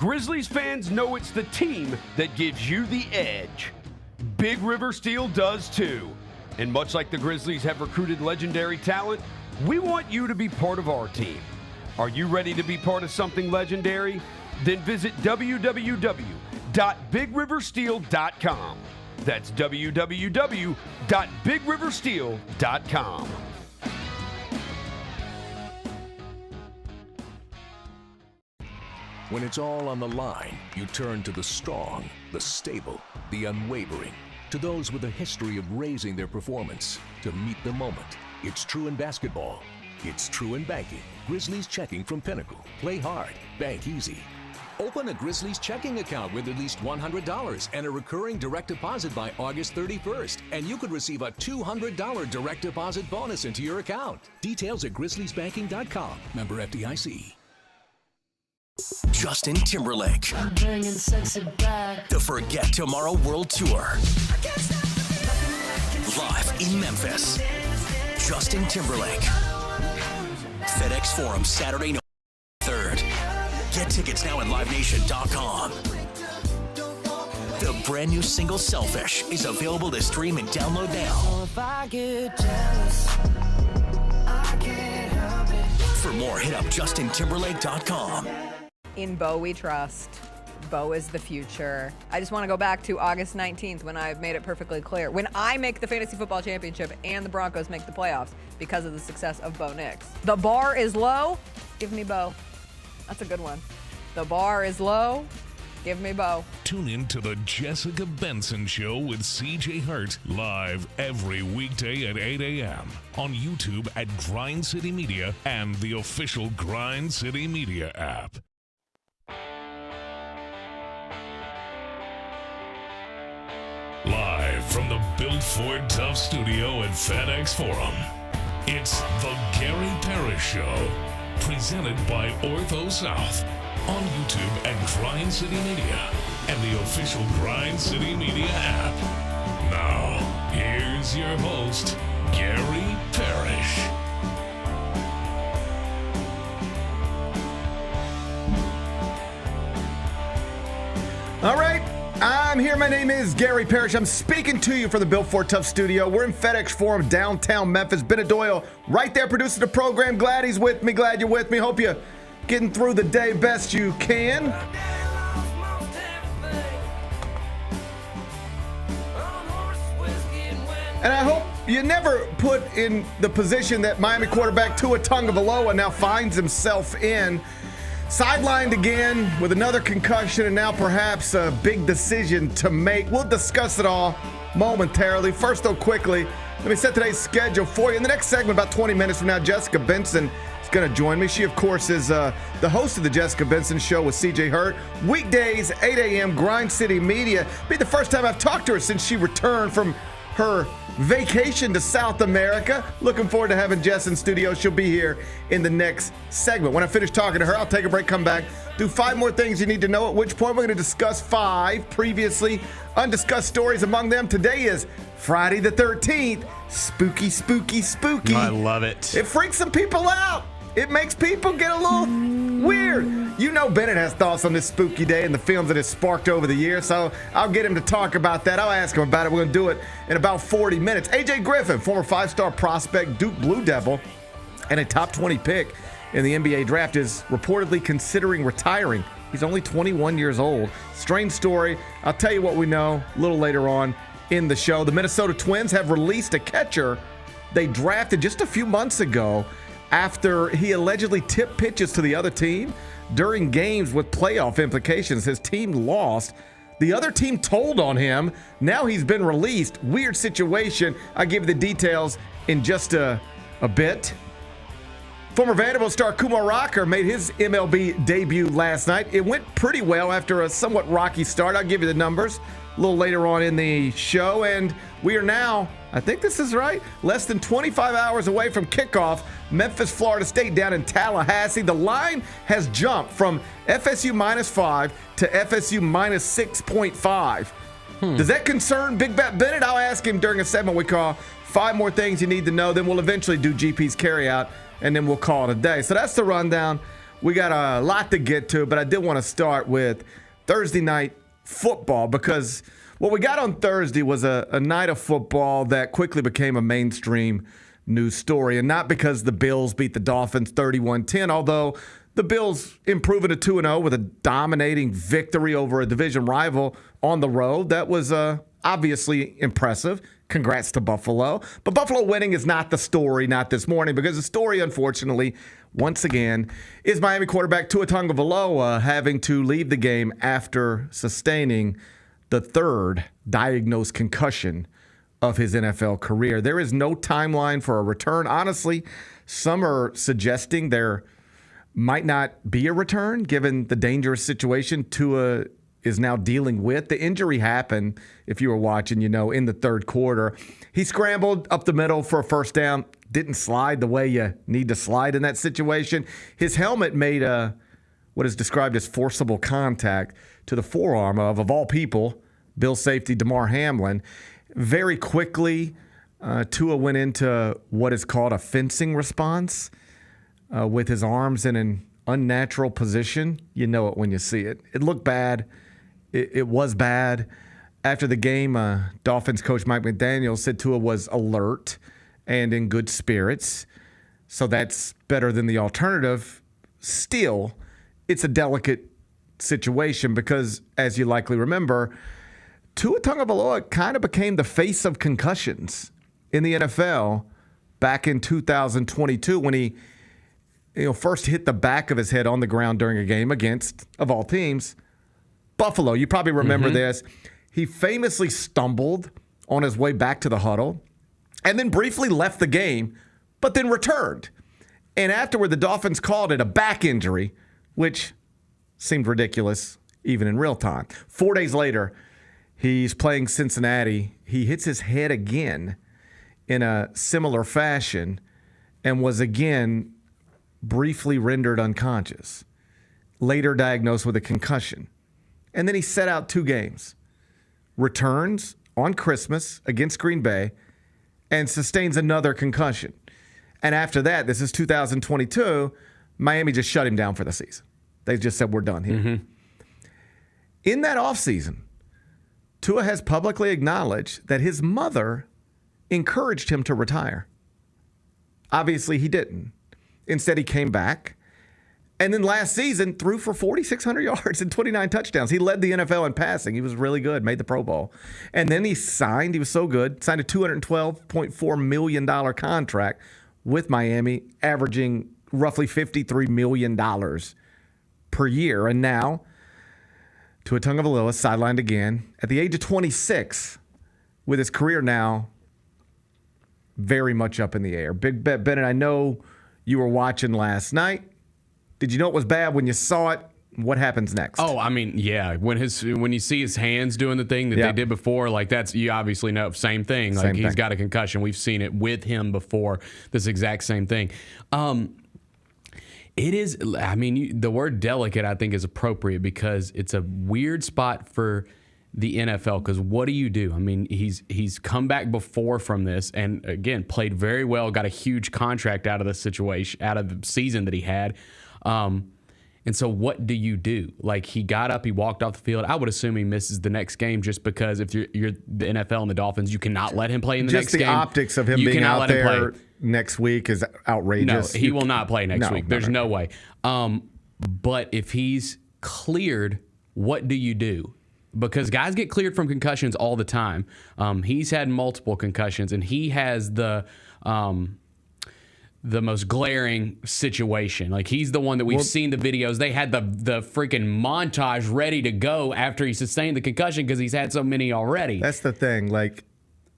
Grizzlies fans know it's the team that gives you the edge. Big River Steel does too. And much like the Grizzlies have recruited legendary talent, we want you to be part of our team. Are you ready to be part of something legendary? Then visit www.bigriversteel.com. That's www.bigriversteel.com. When it's all on the line, you turn to the strong, the stable, the unwavering. To those with a history of raising their performance, to meet the moment. It's true in basketball. It's true in banking. Grizzlies Checking from Pinnacle. Play hard. Bank easy. Open a Grizzlies checking account with at least $100 and a recurring direct deposit by August 31st, and you could receive a $200 direct deposit bonus into your account. Details at grizzliesbanking.com. Member FDIC. Justin Timberlake. I'm bringing sexy back. The Forget Tomorrow World Tour. Live in Memphis. Justin Timberlake. FedEx Forum, Saturday, November 3rd. Get tickets now at livenation.com. The brand new single Selfish is available to stream and download now. If I get jealous, I can't help it. For more, hit up justintimberlake.com. In Bo we trust. Bo is the future. I just want to go back to August 19th when I've made it perfectly clear. When I make the Fantasy Football Championship and the Broncos make the playoffs because of the success of Bo Nix. The bar is low. Give me Bo. That's a good one. The bar is low. Give me Bo. Tune in to the Jessica Benson Show with CJ Hurt live every weekday at 8 a.m. on YouTube at Grind City Media and the official Grind City Media app. Live from the Built Ford Tough studio at FedEx Forum, it's the Gary Parrish Show, presented by Ortho South, on YouTube at Grind City Media and the official Grind City Media app. Now, here's your host, Gary Parrish. All right. I'm here. My name is Gary Parrish. I'm speaking to you from the Built Ford Tough studio. We're in FedEx Forum, downtown Memphis. Bennett Doyle right there producing the program. Glad he's with me. Glad you're with me. Hope you're getting through the day best you can. And I hope you never put in the position that Miami quarterback Tua Tagovailoa now finds himself in. Sidelined again with another concussion and now perhaps a big decision to make. We'll discuss it all momentarily. First, though, quickly, let me set today's schedule for you. In the next segment, about 20 minutes from now, Jessica Benson is going to join me. She, of course, is the host of the Jessica Benson Show with CJ Hurt. Weekdays, 8 a.m., Grind City Media. Be the first time I've talked to her since she returned from her vacation to South America. Looking forward to having Jess in studio. She'll be here in the next segment. When I finish talking to her, I'll take a break, come back, do 5 more things you need to know, at which point we're going to discuss 5 previously undiscussed stories. Among them, today is Friday the 13th. Spooky, spooky, spooky. I love it. It freaks some people out. It makes people get a little weird. You know Bennett has thoughts on this spooky day and the films that it sparked over the years, so I'll get him to talk about that. I'll ask him about it. We're going to do it in about 40 minutes. AJ Griffin, former 5-star prospect, Duke Blue Devil, and a top 20 pick in the NBA draft, is reportedly considering retiring. He's only 21 years old. Strange story. I'll tell you what we know a little later on in the show. The Minnesota Twins have released a catcher they drafted just a few months ago after he allegedly tipped pitches to the other team during games with playoff implications. His team lost. The other team told on him. Now he's been released. Weird situation. I'll give you the details in just a bit. Former Vanderbilt star Kumar Rocker made his MLB debut last night. It went pretty well after a somewhat rocky start. I'll give you the numbers a little later on in the show. And we are now, I think this is right, less than 25 hours away from kickoff. Memphis, Florida State down in Tallahassee. The line has jumped from FSU -5 to FSU -6.5. Does that concern Big Bat Bennett? I'll ask him during a segment we call 5 More Things You Need to Know. Then we'll eventually do GP's Carryout, and then we'll call it a day. So that's the rundown. We got a lot to get to, but I did want to start with Thursday night football because what we got on Thursday was a night of football that quickly became a mainstream news story, and not because the Bills beat the Dolphins 31-10, although the Bills improving to 2-0 with a dominating victory over a division rival on the road. That was obviously impressive. Congrats to Buffalo. But Buffalo winning is not the story, not this morning, because the story, unfortunately, once again, is Miami quarterback Tua Tagovailoa having to leave the game after sustaining the third diagnosed concussion of his NFL career. There is no timeline for a return. Honestly, some are suggesting there might not be a return given the dangerous situation Tua is now dealing with. The injury happened, if you were watching, in the third quarter. He scrambled up the middle for a first down, didn't slide the way you need to slide in that situation. His helmet made what is described as forcible contact to the forearm of all people, Bill safety Damar Hamlin. Very quickly, Tua went into what is called a fencing response with his arms in an unnatural position. You know it when you see it. It looked bad. It was bad. After the game, Dolphins coach Mike McDaniel said Tua was alert and in good spirits. So that's better than the alternative. Still, it's a delicate situation because, as you likely remember, Tua Tagovailoa kind of became the face of concussions in the NFL back in 2022 when he first hit the back of his head on the ground during a game against, of all teams, Buffalo. You probably remember this. He famously stumbled on his way back to the huddle and then briefly left the game, but then returned. And afterward, the Dolphins called it a back injury, which seemed ridiculous even in real time. 4 days later, he's playing Cincinnati. He hits his head again in a similar fashion and was again briefly rendered unconscious, later diagnosed with a concussion. And then he set out 2 games, returns on Christmas against Green Bay, and sustains another concussion. And after that, this is 2022, Miami just shut him down for the season. They just said, we're done here. In that offseason, Tua has publicly acknowledged that his mother encouraged him to retire. Obviously, he didn't. Instead, he came back. And then last season, threw for 4,600 yards and 29 touchdowns. He led the NFL in passing. He was really good, made the Pro Bowl. And then he was so good, signed a $212.4 million contract with Miami, averaging roughly $53 million per year. And now, Tua Tagovailoa sidelined again at the age of 26, with his career now very much up in the air. Big Bet Bennett, I know you were watching last night. Did you know it was bad when you saw it? What happens next? Oh, I mean, yeah. When you see his hands doing the thing that they did before, like you obviously know, same thing. Like he's got a concussion. We've seen it with him before. This exact same thing. It is. I mean, the word delicate, I think, is appropriate because it's a weird spot for the NFL. Because what do you do? I mean, he's come back before from this, and again, played very well. Got a huge contract out of the situation, out of the season that he had. And so what do you do? Like, he got up, he walked off the field. I would assume he misses the next game just because if you're the NFL and the Dolphins, you cannot let him play in the next game. Just the optics of him being out there next week is outrageous. No, he will not play next week. There's no way. But if he's cleared, what do you do? Because guys get cleared from concussions all the time. He's had multiple concussions, and he has the most glaring situation. Like, he's the one that we've seen the videos. They had the freaking montage ready to go after he sustained the concussion because he's had so many already. That's the thing. Like,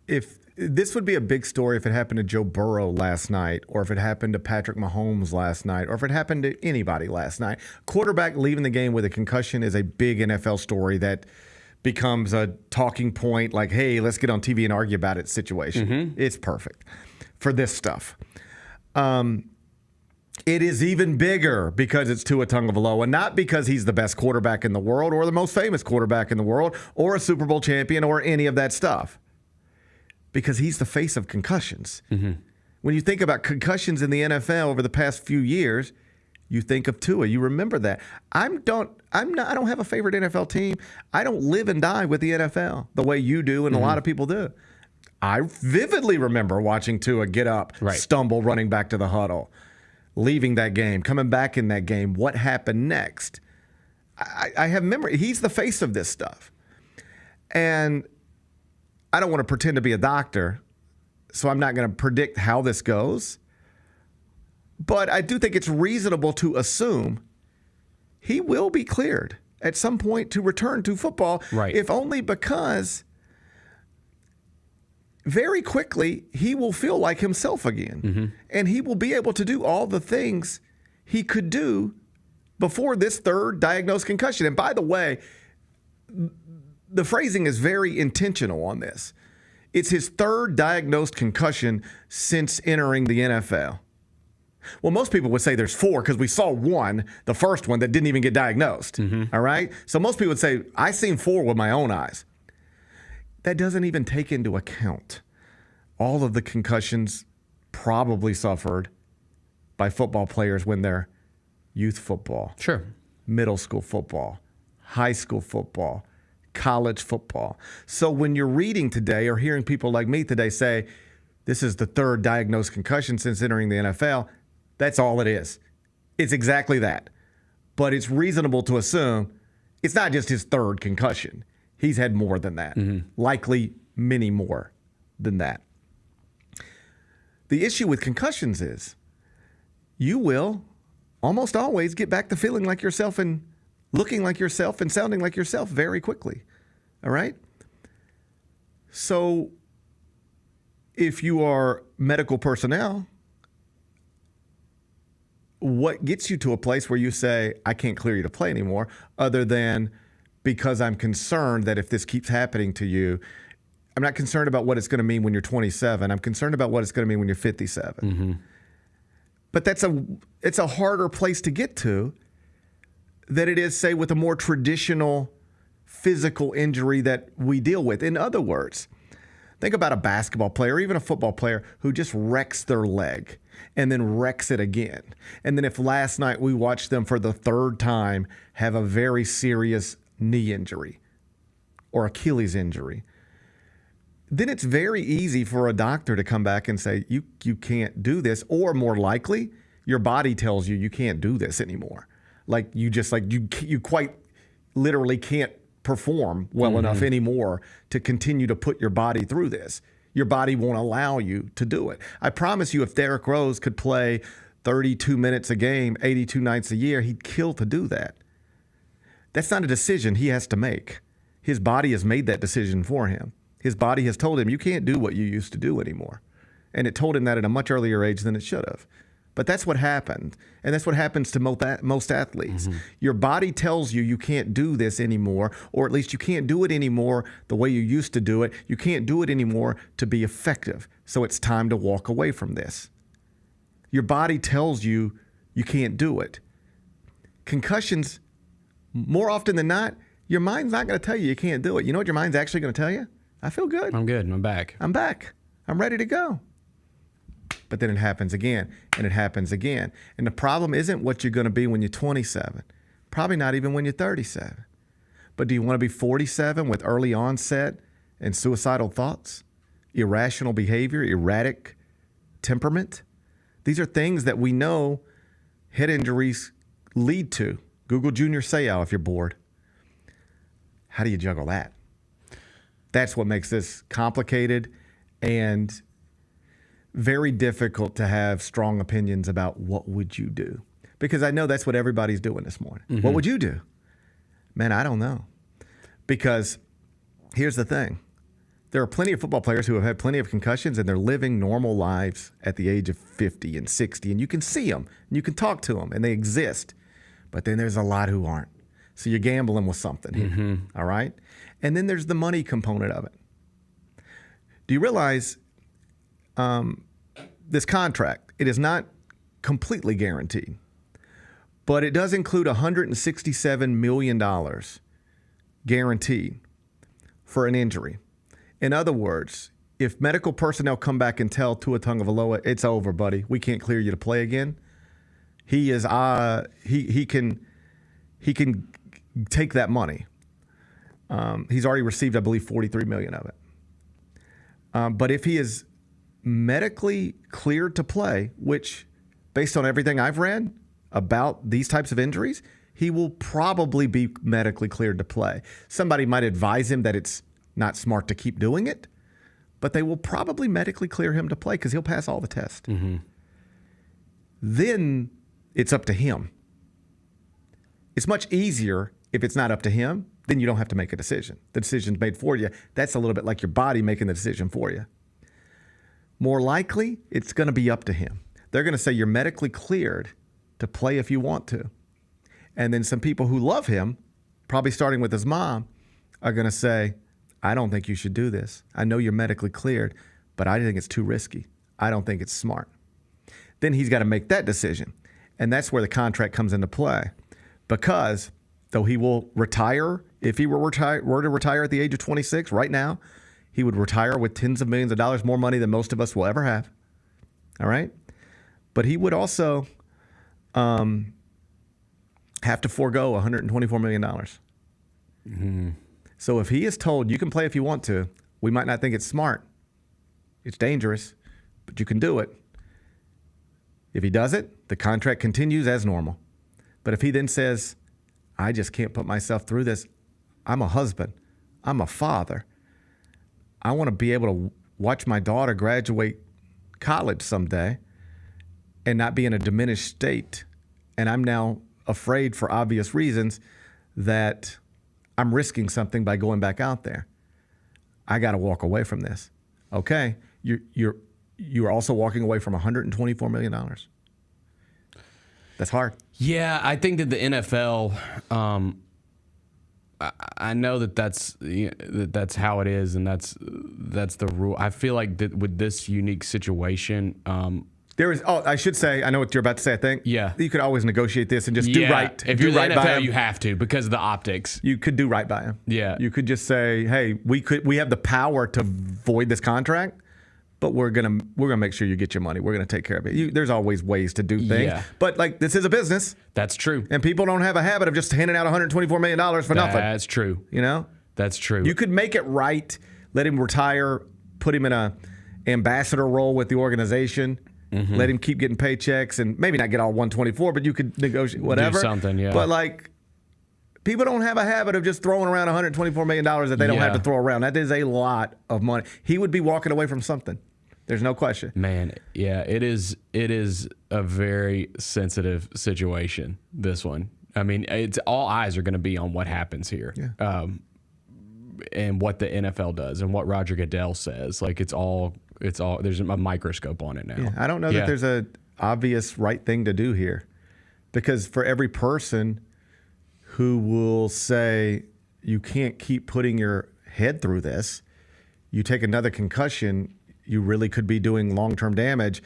if this would be a big story if it happened to Joe Burrow last night, or if it happened to Patrick Mahomes last night, or if it happened to anybody last night. Quarterback leaving the game with a concussion is a big NFL story that becomes a talking point, like, hey, let's get on TV and argue about it situation. It's perfect for this stuff. It is even bigger because it's Tua Tagovailoa, not because he's the best quarterback in the world or the most famous quarterback in the world or a Super Bowl champion or any of that stuff. Because he's the face of concussions. When you think about concussions in the NFL over the past few years, you think of Tua. You remember that. I don't have a favorite NFL team. I don't live and die with the NFL the way you do and a lot of people do. I vividly remember watching Tua get up, stumble, running back to the huddle, leaving that game, coming back in that game. What happened next? I have memory. He's the face of this stuff. And I don't want to pretend to be a doctor, so I'm not going to predict how this goes. But I do think it's reasonable to assume he will be cleared at some point to return to football, if only because very quickly he will feel like himself again. And he will be able to do all the things he could do before this third diagnosed concussion. And by the way, the phrasing is very intentional on this. It's his third diagnosed concussion since entering the NFL. Well, most people would say there's 4 because we saw one, the first one, that didn't even get diagnosed. All right? So most people would say, I've seen 4 with my own eyes. That doesn't even take into account all of the concussions probably suffered by football players when they're youth football, middle school football, high school football, college football. So when you're reading today or hearing people like me today say, this is the third diagnosed concussion since entering the NFL, that's all it is. It's exactly that. But it's reasonable to assume it's not just his third concussion. He's had more than that, likely many more than that. The issue with concussions is you will almost always get back to feeling like yourself and looking like yourself and sounding like yourself very quickly. All right? So if you are medical personnel, what gets you to a place where you say, I can't clear you to play anymore, other than because I'm concerned that if this keeps happening to you, I'm not concerned about what it's going to mean when you're 27. I'm concerned about what it's going to mean when you're 57. But it's a harder place to get to than it is, say, with a more traditional physical injury that we deal with. In other words, think about a basketball player, or even a football player who just wrecks their leg and then wrecks it again. And then if last night we watched them for the third time have a very serious knee injury or Achilles injury, then it's very easy for a doctor to come back and say, you can't do this. Or more likely, your body tells you can't do this anymore. Like you quite literally can't perform well enough anymore to continue to put your body through this. Your body won't allow you to do it. I promise you, if Derrick Rose could play 32 minutes a game, 82 nights a year, he'd kill to do that. That's not a decision he has to make. His body has made that decision for him. His body has told him, you can't do what you used to do anymore. And it told him that at a much earlier age than it should have. But that's what happened. And that's what happens to most athletes. Your body tells you can't do this anymore, or at least you can't do it anymore the way you used to do it. You can't do it anymore to be effective. So it's time to walk away from this. Your body tells you can't do it. Concussions, more often than not, your mind's not going to tell you can't do it. You know what your mind's actually going to tell you? I feel good. I'm good. I'm back. I'm back. I'm ready to go. But then it happens again, and it happens again. And the problem isn't what you're going to be when you're 27. Probably not even when you're 37. But do you want to be 47 with early onset and suicidal thoughts, irrational behavior, erratic temperament? These are things that we know head injuries lead to. Google Junior Seau if you're bored. How do you juggle that? That's what makes this complicated and very difficult to have strong opinions about what would you do. Because I know that's what everybody's doing this morning. What would you do? Man, I don't know. Because here's the thing. There are plenty of football players who have had plenty of concussions and they're living normal lives at the age of 50 and 60. And you can see them and you can talk to them and they exist. But then there's a lot who aren't. So you're gambling with something here. All right? And then there's the money component of it. Do you realize this contract, it is not completely guaranteed, but it does include $167 million guaranteed for an injury. In other words, if medical personnel come back and tell Tua Tagovailoa, it's over, buddy, we can't clear you to play again, he is he can take that money. He's already received, I believe, $43 million of it. But if he is medically cleared to play, which, based on everything I've read about these types of injuries, he will probably be medically cleared to play. Somebody might advise him that it's not smart to keep doing it, but they will probably medically clear him to play because he'll pass all the tests. Mm-hmm. Then it's up to him. It's much easier if it's not up to him. Then you don't have to make a decision. The decision's made for you. That's a little bit like your body making the decision for you. More likely, it's going to be up to him. They're going to say you're medically cleared to play if you want to. And then some people who love him, probably starting with his mom, are going to say, I don't think you should do this. I know you're medically cleared, but I think it's too risky. I don't think it's smart. Then he's got to make that decision. And that's where the contract comes into play. Because though he will retire, if he were to retire at the age of 26 right now, he would retire with tens of millions of dollars more money than most of us will ever have. All right? But he would also have to forego $124 million. Mm-hmm. So if he is told you can play if you want to, we might not think it's smart. It's dangerous, but you can do it. If he does it, the contract continues as normal. But if he then says, I just can't put myself through this. I'm a husband. I'm a father. I want to be able to watch my daughter graduate college someday and not be in a diminished state. And I'm now afraid, for obvious reasons, that I'm risking something by going back out there. I got to walk away from this. Okay, you're also walking away from $124 million. That's hard. Yeah, I think that the NFL, I know that's how it is, and that's the rule. I feel like that with this unique situation, there is. Oh, I should say, I know what you're about to say. I think. Yeah. You could always negotiate this and just do right. If you're the right by NFL, him. you have to because of the optics. You could do right by him. Yeah. You could just say, hey, we have the power to void this contract, but we're gonna make sure you get your money. We're gonna take care of it. There's always ways to do things. Yeah. But like, this is a business. That's true. And people don't have a habit of just handing out $124 million for nothing. That's true. You know? That's true. You could make it right, let him retire, put him in a ambassador role with the organization, let him keep getting paychecks, and maybe not get all 124, but you could negotiate whatever. Do something, yeah. But like, people don't have a habit of just throwing around $124 million that they don't have to throw around. That is a lot of money. He would be walking away from something. There's no question. Man, yeah, it is a very sensitive situation, this one. I mean, it's all eyes are going to be on what happens here. Yeah. And what the NFL does and what Roger Goodell says. Like, it's all there's a microscope on it now. Yeah, I don't know that there's a obvious right thing to do here, because for every person who will say you can't keep putting your head through this, you take another concussion, you really could be doing long-term damage,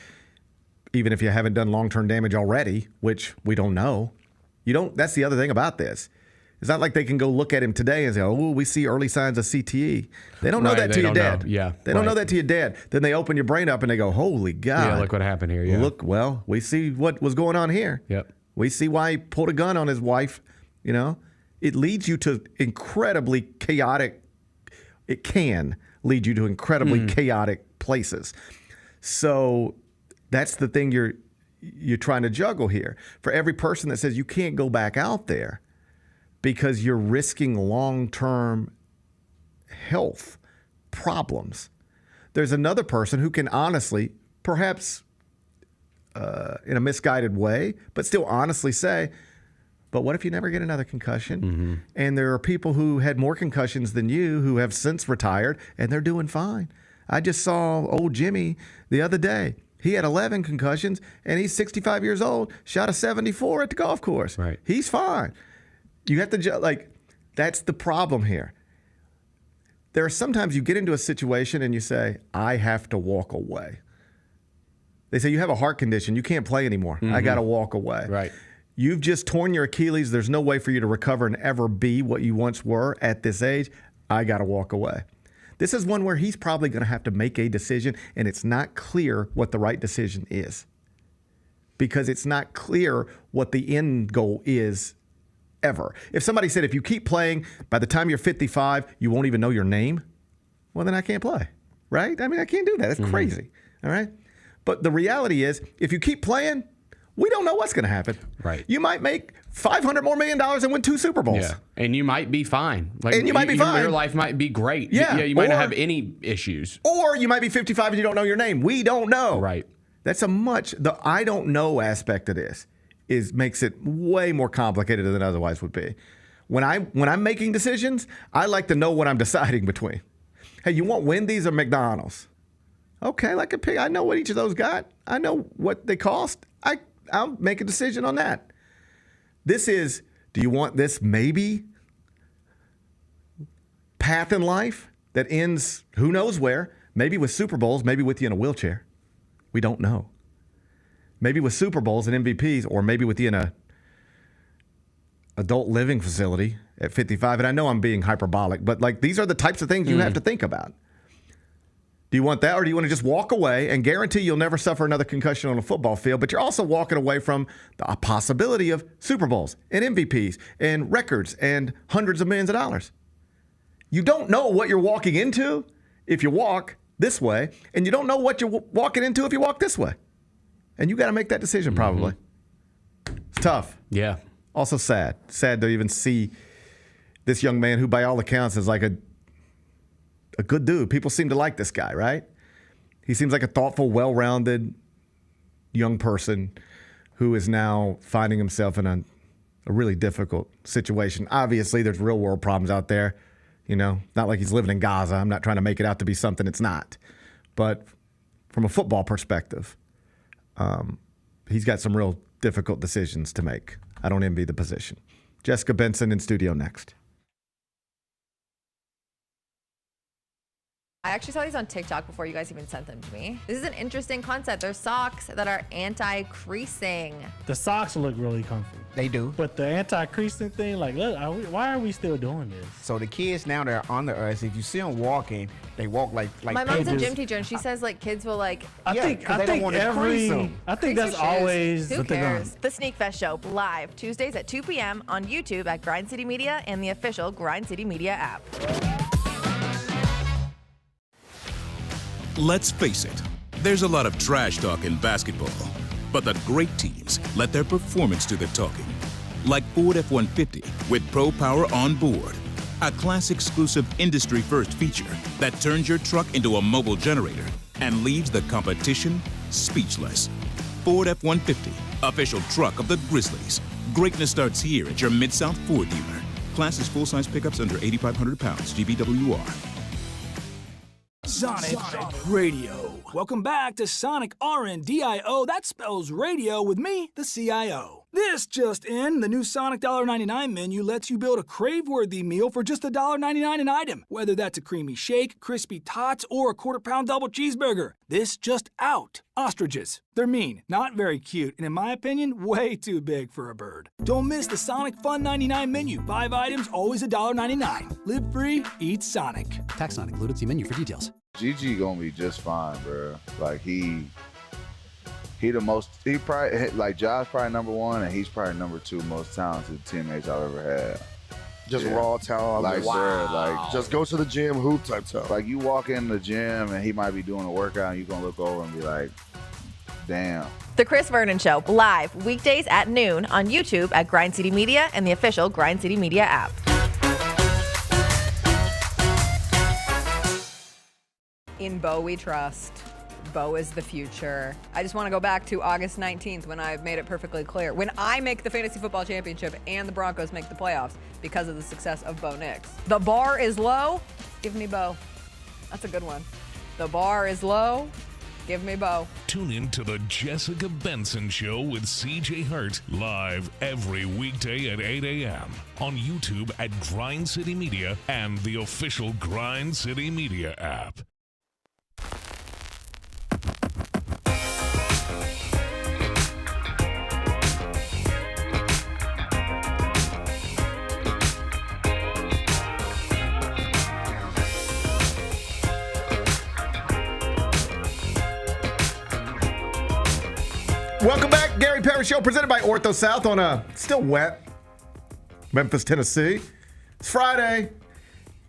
even if you haven't done long-term damage already, which we don't know. That's the other thing about this. It's not like they can go look at him today and say, oh, we see early signs of CTE. They don't know that till you're dead. Yeah, they don't know that till you're dead. Then they open your brain up and they go, holy God. Yeah, look what happened here. Yeah. Look, well, we see what was going on here. Yep. We see why he pulled a gun on his wife. You know, it leads you to incredibly chaotic. It can lead you to incredibly chaotic places. So that's the thing you're trying to juggle here. For every person that says you can't go back out there because you're risking long-term health problems, there's another person who can honestly, perhaps in a misguided way, but still honestly say, but what if you never get another concussion? And there are people who had more concussions than you who have since retired, and they're doing fine. I just saw old Jimmy the other day. He had 11 concussions, and he's 65 years old, shot a 74 at the golf course. Right. He's fine. You have to, that's the problem here. There are sometimes you get into a situation and you say, I have to walk away. They say, you have a heart condition. You can't play anymore. I got to walk away. Right. You've just torn your Achilles. There's no way for you to recover and ever be what you once were at this age. I got to walk away. This is one where he's probably going to have to make a decision, and it's not clear what the right decision is. because it's not clear what the end goal is ever. If somebody said, if you keep playing, by the time you're 55, you won't even know your name, well, then I can't play, right? I mean, I can't do that. That's crazy, all right? But the reality is, if you keep playing, we don't know what's going to happen. Right. You might make $500 more million and win 2 Super Bowls. Yeah. And you might be fine. And you might be fine. Your life might be great. Yeah. You might not have any issues. Or you might be 55 and you don't know your name. We don't know. Right. That's the I don't know aspect of this makes it way more complicated than it otherwise would be. When I'm making decisions, I like to know what I'm deciding between. Hey, you want Wendy's or McDonald's? Okay, like a pig. I know what each of those got. I know what they cost. I'll make a decision on that. This is, do you want this maybe path in life that ends who knows where? Maybe with Super Bowls, maybe with you in a wheelchair. We don't know. Maybe with Super Bowls and MVPs, or maybe with you in a adult living facility at 55. And I know I'm being hyperbolic, but like these are the types of things you have to think about. Do you want that, or do you want to just walk away and guarantee you'll never suffer another concussion on a football field, but you're also walking away from the possibility of Super Bowls and MVPs and records and hundreds of millions of dollars? You don't know what you're walking into if you walk this way, and you don't know what you're walking into if you walk this way. And you got to make that decision probably. It's tough. Yeah. Also sad. Sad to even see this young man who, by all accounts, is like a good dude. People seem to like this guy, right? He seems like a thoughtful, well-rounded young person who is now finding himself in a really difficult situation. Obviously, there's real-world problems out there. You know, not like he's living in Gaza. I'm not trying to make it out to be something it's not. But from a football perspective, he's got some real difficult decisions to make. I don't envy the position. Jessica Benson in studio next. I actually saw these on TikTok before you guys even sent them to me. This is an interesting concept. They're socks that are anti-creasing. The socks look really comfy. They do. But the anti-creasing thing, like, look, why are we still doing this? So the kids now that are under us, if you see them walking, they walk like My mom's a gym teacher, and she says like kids will like. I think that's always. Who cares? The Sneak Fest Show live Tuesdays at 2 p.m. on YouTube at Grind City Media and the official Grind City Media app. Let's face it, there's a lot of trash talk in basketball, but the great teams let their performance do the talking. Like Ford F-150 with Pro Power on board, a class-exclusive industry-first feature that turns your truck into a mobile generator and leaves the competition speechless. Ford F-150, official truck of the Grizzlies. Greatness starts here at your Mid-South Ford dealer. Class is full-size pickups under 8,500 pounds, GBWR. Sonic Radio. Welcome back to Sonic RNDIO. That spells radio with me, the CIO. This just in, the new Sonic $1.99 menu lets you build a crave-worthy meal for just $1.99 an item. Whether that's a creamy shake, crispy tots, or a quarter-pound double cheeseburger. This just out. Ostriches. They're mean, not very cute, and in my opinion, way too big for a bird. Don't miss the Sonic Fun 99 menu. 5 items, always $1.99. Live free, eat Sonic. Tax not included. See menu for details. GG gonna be just fine, bro. Like he probably, like Josh probably number 1, and he's probably number 2 most talented teammates I've ever had. Just raw talent. Like, wow. bro, like just go to the gym, hoop type stuff. Like you walk in the gym and he might be doing a workout and you're gonna look over and be like, damn. The Chris Vernon Show live weekdays at noon on YouTube at Grind City Media and the official Grind City Media app. In Bo we trust. Bo is the future. I just want to go back to August 19th when I made it perfectly clear. When I make the fantasy football championship and the Broncos make the playoffs because of the success of Bo Nix. The bar is low. Give me Bo. That's a good one. The bar is low. Give me Bo. Tune in to the Jessica Benson Show with CJ Hurt live every weekday at 8 a.m. on YouTube at Grind City Media and the official Grind City Media app. Welcome back. Gary Parrish Show presented by Ortho South on a still wet Memphis, Tennessee. It's Friday.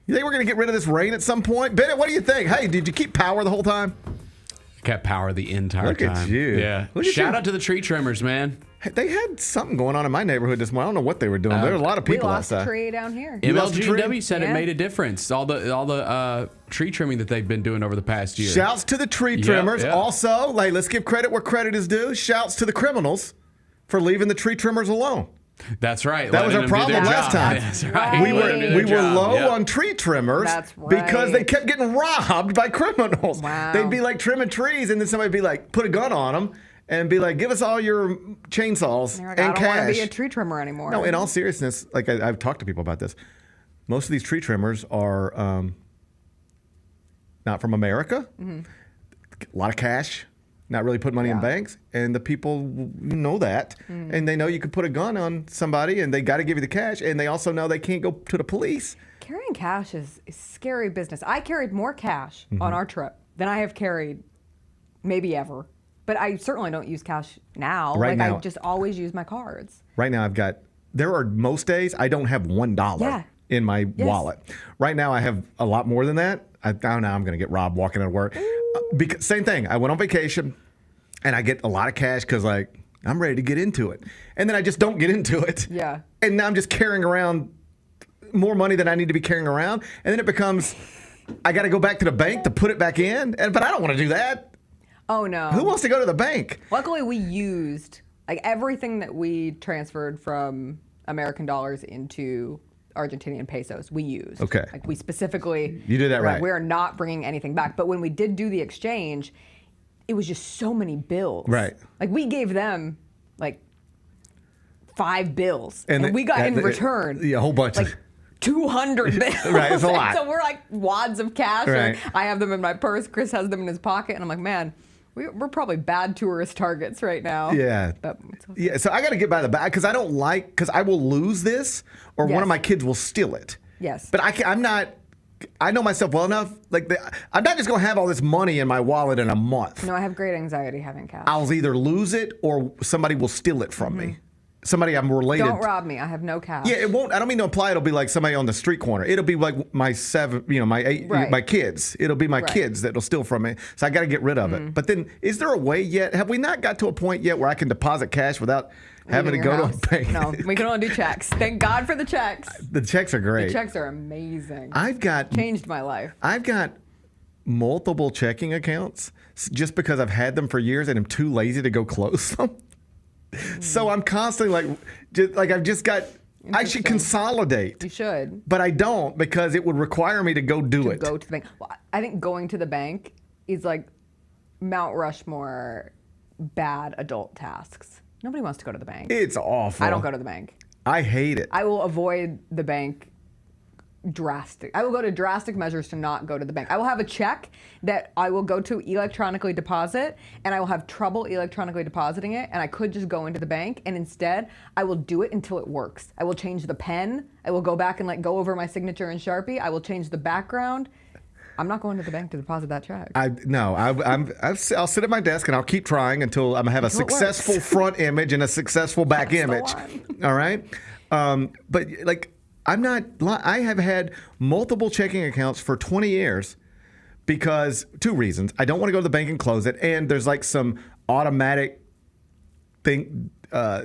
You think we're going to get rid of this rain at some point? Bennett, what do you think? Hey, did you keep power the whole time? I kept power the entire Look time. at you. Yeah. Look at Shout you. out to the tree trimmers, man. Hey, they had something going on in my neighborhood this morning. I don't know what they were doing. There were a lot of people we lost outside. a tree down here. MLGW said Yeah. it made a difference. All the tree trimming that they've been doing over the past year. Shouts to the tree trimmers. Yeah. Also, like, let's give credit where credit is due. Shouts to the criminals for leaving the tree trimmers alone. That's right. That was letting our them do their problem last job. time. That's right. We were low on tree trimmers That's right. because they kept getting robbed by criminals. Wow. They'd be like trimming trees, and then somebody'd be like, put a gun on them and be like, give us all your chainsaws They're like, and I don't cash. want to be a tree trimmer anymore. No, in all seriousness, like I've talked to people about this. Most of these tree trimmers are not from America. Mm-hmm. A lot of cash, not really put money in banks, and the people know that, and they know you could put a gun on somebody, and they got to give you the cash, and they also know they can't go to the police. Carrying cash is scary business. I carried more cash Mm-hmm. on our trip than I have carried maybe ever. But I certainly don't use cash now. Right now- I just always use my cards. Right now, there are most days I don't have $1 Yeah. in my wallet. Right now, I have a lot more than that. Now I'm going to get robbed walking out of work. Because same thing. I went on vacation, and I get a lot of cash because, like, I'm ready to get into it. And then I just don't get into it. Yeah. And now I'm just carrying around more money than I need to be carrying around. And then it becomes, I got to go back to the bank to put it back in. But I don't want to do that. Oh, no. Who wants to go to the bank? Luckily, we used like everything that we transferred from American dollars into Argentinian pesos. We used. Okay. Like we specifically. You did that right. We're not bringing anything back. But when we did do the exchange, it was just so many bills. Right. Like we gave them like 5 bills, and we got that- in return a whole bunch like of 200 bills. Right, it's a lot. So we're like wads of cash. Right. And I have them in my purse. Chris has them in his pocket, and I'm like, man. We're probably bad tourist targets right now. Yeah. But Yeah, so I got to get by the back because I don't like, because I will lose this or one Yes. of my kids will steal it. Yes. But I'm not, I know myself well enough. Like, I'm not just going to have all this money in my wallet in a month. No, I have great anxiety having cash. I'll either lose it or somebody will steal it from me. Somebody I'm related Don't rob me. I have no cash. Yeah, it won't. I don't mean to imply it'll be like somebody on the street corner. It'll be like my 7, my 8, Right. my kids. It'll be my Right. kids that'll steal from me. So I got to get rid of it. But then, is there a way yet? Have we not got to a point yet where I can deposit cash without having to Leaving go your to a house. bank? No, we can only do checks. Thank God for the checks. The checks are great. The checks are amazing. I've changed my life. I've got multiple checking accounts just because I've had them for years and I'm too lazy to go close them. So I'm constantly I've just got. I should consolidate. You should. But I don't because it would require me to go do it. Go to the bank. Well, I think going to the bank is like Mount Rushmore bad adult tasks. Nobody wants to go to the bank. It's awful. I don't go to the bank. I hate it. I will avoid the bank I will go to drastic measures to not go to the bank. I will have a check that I will go to electronically deposit, and I will have trouble electronically depositing it, and I could just go into the bank, and instead I will do it until it works. I will change the pen. I will go back and go over my signature in Sharpie. I will change the background. I'm not going to the bank to deposit that check. I'll sit at my desk and I'll keep trying until I have a successful front image and a successful back image. All right, but I have had multiple checking accounts for 20 years because 2 reasons. I don't want to go to the bank and close it, and there's some automatic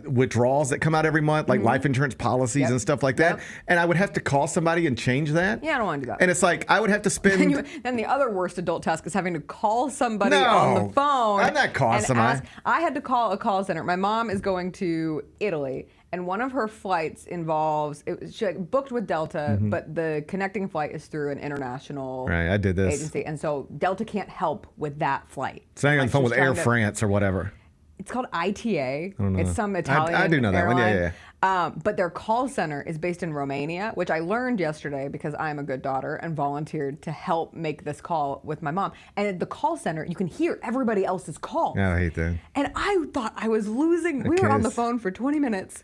withdrawals that come out every month, like life insurance policies and stuff like that. And I would have to call somebody and change that. Yeah, I don't want to do that. And it's like I would have to spend. Then the other worst adult task is having to call somebody on the phone. I'm not calling somebody. I had to call a call center. My mom is going to Italy, and one of her flights involves she booked with Delta, but the connecting flight is through an international I did this agency, and so Delta can't help with that flight. So now you're on the phone with Air France or whatever. It's called ITA. I don't know. It's some Italian I do know that one. airline. Yeah. But their call center is based in Romania, which I learned yesterday because I'm a good daughter and volunteered to help make this call with my mom. And at the call center, you can hear everybody else's calls. Yeah, I hate that. And I thought I was losing. We were on the phone for 20 minutes.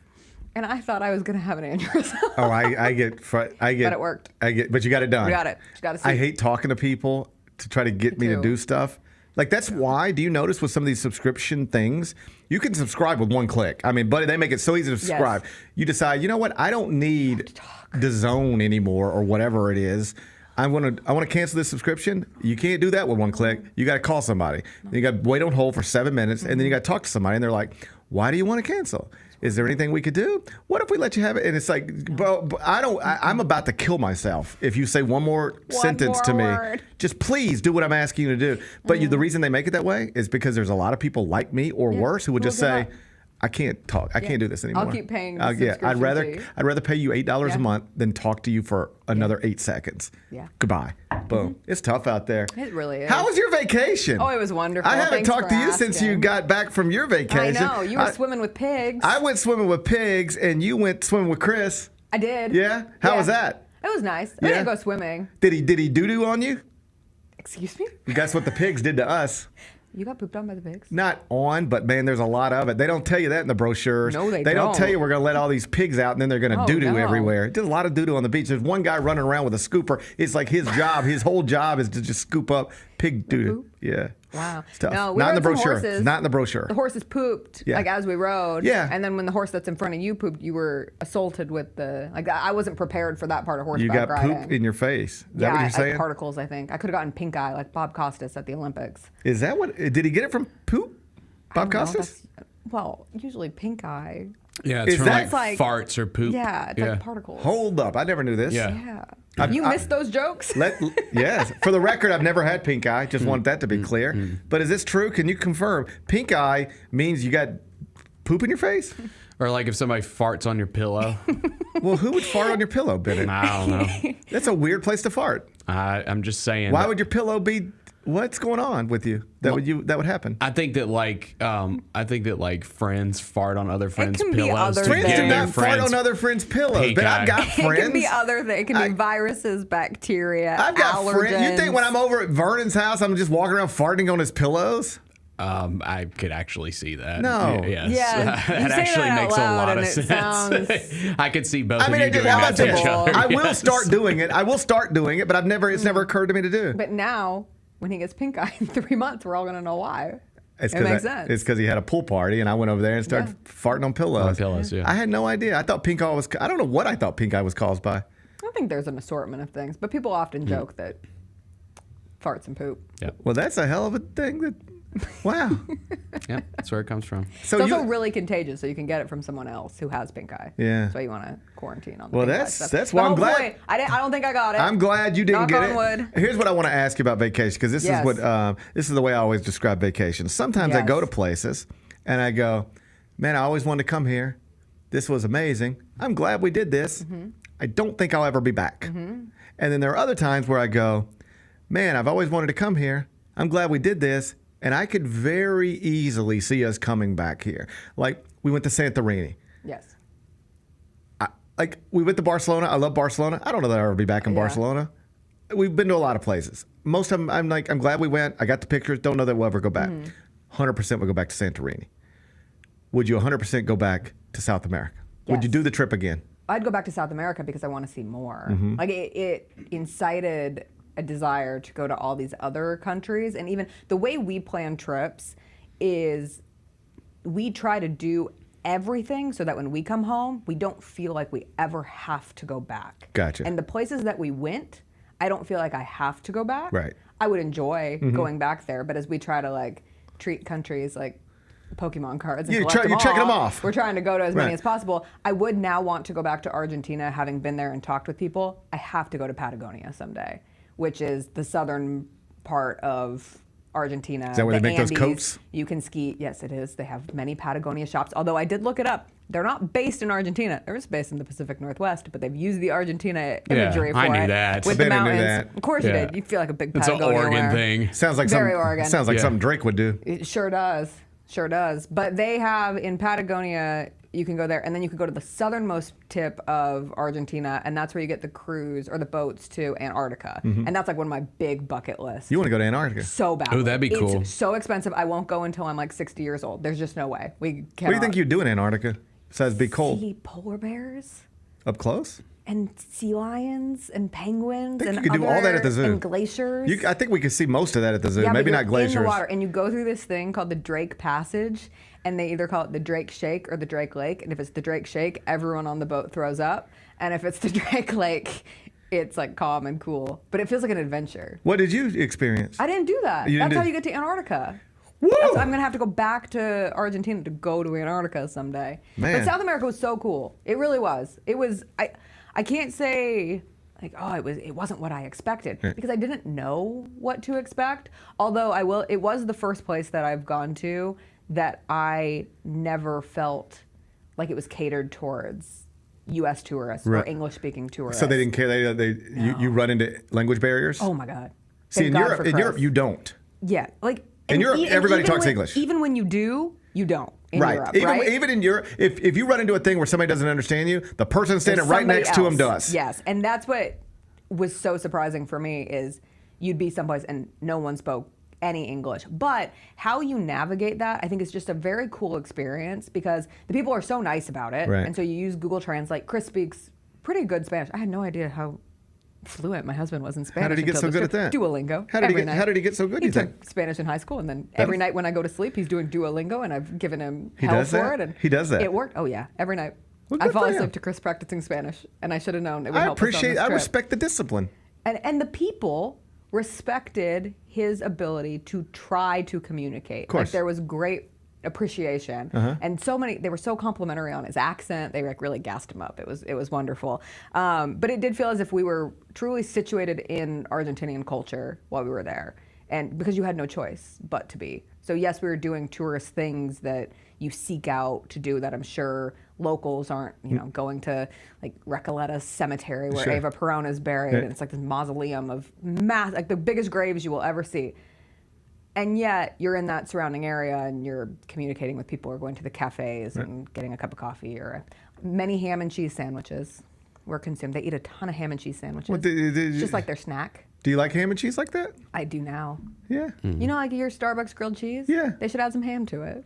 And I thought I was going to have an aneurysm. Oh, I get. But it worked. But you got it done. We got it. You got to see. I hate talking to people to try to get me to do stuff Like, that's why, do you notice with some of these subscription things, you can subscribe with one click. I mean, buddy, they make it so easy to subscribe. Yes. You decide, you know what, I don't need DAZN anymore or whatever it is. I want to cancel this subscription. You can't do that with one click. You got to call somebody. Then you got to wait on hold for 7 minutes, and then you got to talk to somebody, and they're like, why do you want to cancel? Is there anything we could do? What if we let you have it? And it's like, but I'm about to kill myself if you say one more sentence to me. Just please do what I'm asking you to do. But the reason they make it that way is because there's a lot of people like me or worse who would just say, I can't talk. I can't do this anymore. I'll keep paying the subscription I'd rather pay you $8 a month than talk to you for another 8 seconds. Yeah. Goodbye. Boom. It's tough out there. It really is. How was your vacation? Oh, it was wonderful. I haven't talked to you since you got back from your vacation. I know. You were swimming with pigs. I went swimming with pigs, and you went swimming with Chris. I did. Yeah? How was that? It was nice. I didn't go swimming. Did he doo-doo on you? Excuse me? That's what the pigs did to us. You got pooped on by the pigs? Not on, but man, there's a lot of it. They don't tell you that in the brochures. No, they don't tell you we're going to let all these pigs out and then they're going to doo-doo everywhere. There's a lot of doo-doo on the beach. There's one guy running around with a scooper. It's like his job, his whole job is to just scoop up pig doo-doo. Yeah. Wow. Stuff. No, we not in the brochure. Horses. Not in the brochure. The horses pooped like as we rode. Yeah. And then when the horse that's in front of you pooped, you were assaulted with the I wasn't prepared for that part of horseback riding. You got poop in your face. Is that what you're saying? Particles, I think. I could have gotten pink eye like Bob Costas at the Olympics. Is that what? Did he get it from poop? Bob Costas? Well, usually pink eye. Yeah, it's from like farts or poop. Yeah, it's like particles. Hold up. I never knew this. Yeah. You missed those jokes? Yes. For the record, I've never had pink eye. Just wanted that to be clear. But is this true? Can you confirm? Pink eye means you got poop in your face? Or like if somebody farts on your pillow. Well, who would fart on your pillow, Bennett? I don't know. That's a weird place to fart. I'm just saying. Why would your pillow be... What's going on with you that would happen? I think that friends fart on other friends' pillows. Friends do not fart on other friends' pillows. But I've got friends. It can be other things. It can be viruses, bacteria, I've got allergens. friends. You think when I'm over at Vernon's house, I'm just walking around farting on his pillows? I could actually see that. No. Yes. That actually makes a lot of sense. I could see both of you doing that to each other. I will start doing it. But it's never occurred to me to do. But now, when he gets pink eye in 3 months, we're all going to know why. It makes sense. It's because he had a pool party, and I went over there and started farting on pillows. I had no idea. I thought pink eye was... I don't know what I thought pink eye was caused by. I think there's an assortment of things, but people often joke that farts and poop. Yeah. Well, that's a hell of a thing that... Wow. Yeah, that's where it comes from. So it's also really contagious, so you can get it from someone else who has pink eye. Yeah. That's why you want to quarantine on the Well, pink eye that's stuff. why I'm glad. I don't think I got it. I'm glad you didn't get it. Knock on wood. Here's what I want to ask you about vacation, because this is what this is the way I always describe vacations. Sometimes I go to places and I go, man, I always wanted to come here. This was amazing. I'm glad we did this. I don't think I'll ever be back. And then there are other times where I go, man, I've always wanted to come here. I'm glad we did this. And I could very easily see us coming back here. Like, we went to Santorini. Yes. We went to Barcelona. I love Barcelona. I don't know that I'll ever be back in Barcelona. We've been to a lot of places. Most of them, I'm glad we went. I got the pictures. Don't know that we'll ever go back. 100% would go back to Santorini. Would you 100% go back to South America? Yes. Would you do the trip again? I'd go back to South America because I want to see more. Like, it incited a desire to go to all these other countries. And even the way we plan trips is we try to do everything so that when we come home, we don't feel like we ever have to go back. Gotcha. And the places that we went, I don't feel like I have to go back. Right. I would enjoy going back there, but as we try to treat countries like Pokemon cards and you're checking them off. We're trying to go to as many as possible. I would now want to go back to Argentina, having been there and talked with people. I have to go to Patagonia someday, which is the southern part of Argentina. Is that where they make those coats? You can ski. Yes, it is. They have many Patagonia shops. Although I did look it up. They're not based in Argentina. They're just based in the Pacific Northwest, but they've used the Argentina imagery for it. I knew that. With the mountains. Of course you did. You feel like a big Patagonia It's an Oregon thing. Sounds like Oregon. Sounds like something Drake would do. It sure does. Sure does. But they have in Patagonia, you can go there, and then you can go to the southernmost tip of Argentina, and that's where you get the cruise or the boats to Antarctica. And that's like one of my big bucket lists. You want to go to Antarctica? So bad. Oh, that'd be cool. It's so expensive. I won't go until I'm like 60 years old. There's just no way. We cannot. What do you think you'd do in Antarctica besides be cold? See polar bears. Up close? and sea lions and penguins I think and you could do all that at the zoo. and glaciers. I think we could see most of that at the zoo. Yeah, Maybe but not you're glaciers. in the water, and you go through this thing called the Drake Passage, and they either call it the Drake Shake or the Drake Lake. And if it's the Drake Shake, everyone on the boat throws up, and if it's the Drake Lake, it's like calm and cool. But it feels like an adventure. What did you experience? I didn't do that. That's how you get to Antarctica. Woo! I'm gonna have to go back to Argentina to go to Antarctica someday. Man. But South America was so cool. It really was. It was. I can't say like, oh, it wasn't what I expected because I didn't know what to expect. Although it was the first place that I've gone to that I never felt like it was catered towards U.S. tourists or English-speaking tourists. So they didn't care. You run into language barriers. Oh my God. See, in Europe, you don't. Yeah, like in Europe, everybody talks English. Even when you do, you don't. In Europe, even in Europe, if you run into a thing where somebody doesn't understand you, the person standing right next to him does. Yes, and that's what was so surprising for me is you'd be someplace and no one spoke any English. But how you navigate that, I think, is just a very cool experience because the people are so nice about it. Right. And so you use Google Translate. Chris speaks pretty good Spanish. I had no idea how fluent my husband was in Spanish. How did he get so good at that? Duolingo. How did he get so good? He took Spanish in high school, and then every night when I go to sleep, he's doing Duolingo, and I've given him hell for it. And he does that. It worked. Oh yeah, every night. Well, I fall for him. asleep to Chris practicing Spanish, and I should have known it would help us on this I trip. respect the discipline. And the people respected his ability to try to communicate. Of course. Like there was great appreciation, and they were so complimentary on his accent. They like really gassed him up. It was wonderful. But it did feel as if we were truly situated in Argentinian culture while we were there, and because you had no choice but to be. So yes, we were doing tourist things that you seek out to do that I'm sure locals aren't, going to like Recoleta Cemetery where Sure. Eva Perón is buried, and it's like this mausoleum of like the biggest graves you will ever see. And yet you're in that surrounding area and you're communicating with people or going to the cafes and getting a cup of coffee or many ham and cheese sandwiches were consumed. They eat a ton of ham and cheese sandwiches. It's just like their snack. Do you like ham and cheese like that? I do now. Yeah. You know, like your Starbucks grilled cheese? Yeah. They should add some ham to it.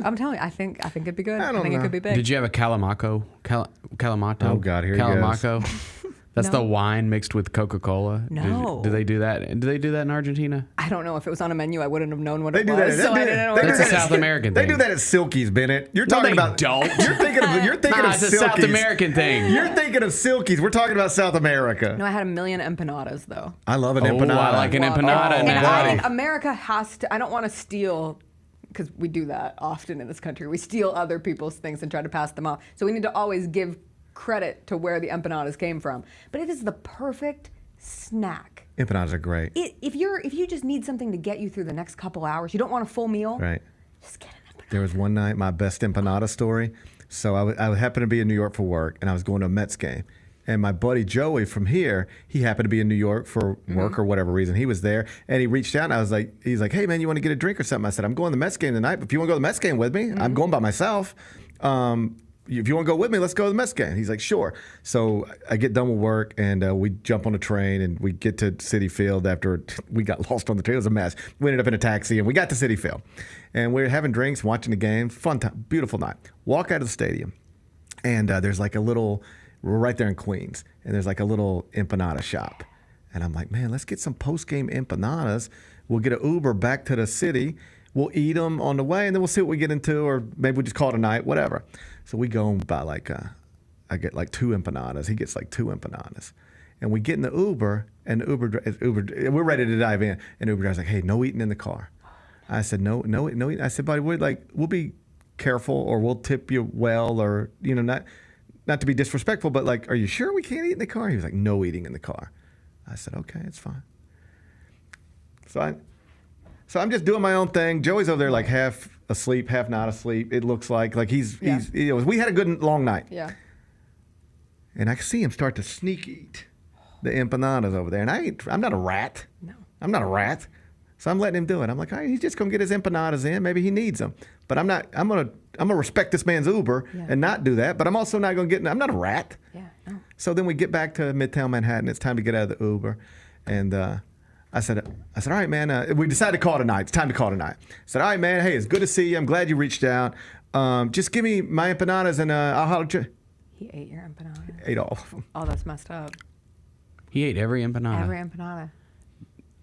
I'm telling you, I think it'd be good. I think know. it could be big. Did you have a Calamaco? Calamato? Oh, God, here he goes. Calamaco. That's the wine mixed with Coca-Cola. No. Do they do that? Do they do that in Argentina? I don't know. If it was on a menu, I wouldn't have known what They it do was. that. So I didn't order It's a it. South American thing. They do that at Silky's, Bennett. You're talking they about. don't. You're thinking of It's a Silky's. South American thing. You're thinking of Silky's. We're talking about South America. No, I had a million empanadas though. I love an Oh, empanada. I like an empanada And now. I think America has to. I don't want to steal, because we do that often in this country. We steal other people's things and try to pass them off. So we need to always give credit to where the empanadas came from. But it is the perfect snack. Empanadas are great. If you just need something to get you through the next couple hours, you don't want a full meal. Right. Just get an empanada. There was one night, my best empanada story. So I happened to be in New York for work, and I was going to a Mets game. And my buddy Joey from here, he happened to be in New York for work or whatever reason. He was there, and he reached out, and he's like, hey, man, you want to get a drink or something? I said, I'm going to the Mets game tonight, but if you want to go to the Mets game with me, I'm going by myself. If you want to go with me, let's go to the Mets game. He's like, sure. So I get done with work, and we jump on a train, and we get to Citi Field after we got lost on the train. It was a mess. We ended up in a taxi, and we got to Citi Field. And we were having drinks, watching the game. Fun time, beautiful night. Walk out of the stadium, and there's like a little, we're right there in Queens, and there's like a little empanada shop. And I'm like, man, let's get some post-game empanadas. We'll get an Uber back to the city. We'll eat them on the way, and then we'll see what we get into, or maybe we just call it a night, whatever. So we go and buy I get like 2 empanadas. He gets like 2 empanadas. And we get in the Uber, and Uber, we're ready to dive in. And Uber driver's like, hey, no eating in the car. I said, no eating. I said, buddy, we'll be careful, or we'll tip you well, or, not to be disrespectful, but like, are you sure we can't eat in the car? He was like, no eating in the car. I said, okay, it's fine. So I'm just doing my own thing. Joey's over there like half asleep, half not asleep. It looks like he's we had a good long night. Yeah. And I see him start to sneak eat the empanadas over there. And I'm not a rat. No. I'm not a rat. So I'm letting him do it. I'm like, all right, he's just gonna get his empanadas in. Maybe he needs them. But I'm gonna respect this man's Uber and not do that. But I'm also not gonna I'm not a rat. Yeah. No. So then we get back to Midtown Manhattan. It's time to get out of the Uber. And I said, all right, man. We decided to call it a night. It's time to call it a night. I said, all right, man. Hey, it's good to see you. I'm glad you reached out. Just give me my empanadas, and I'll holler at you. He ate your empanadas. Ate all of them. Oh, that's messed up. He ate every empanada. Every empanada.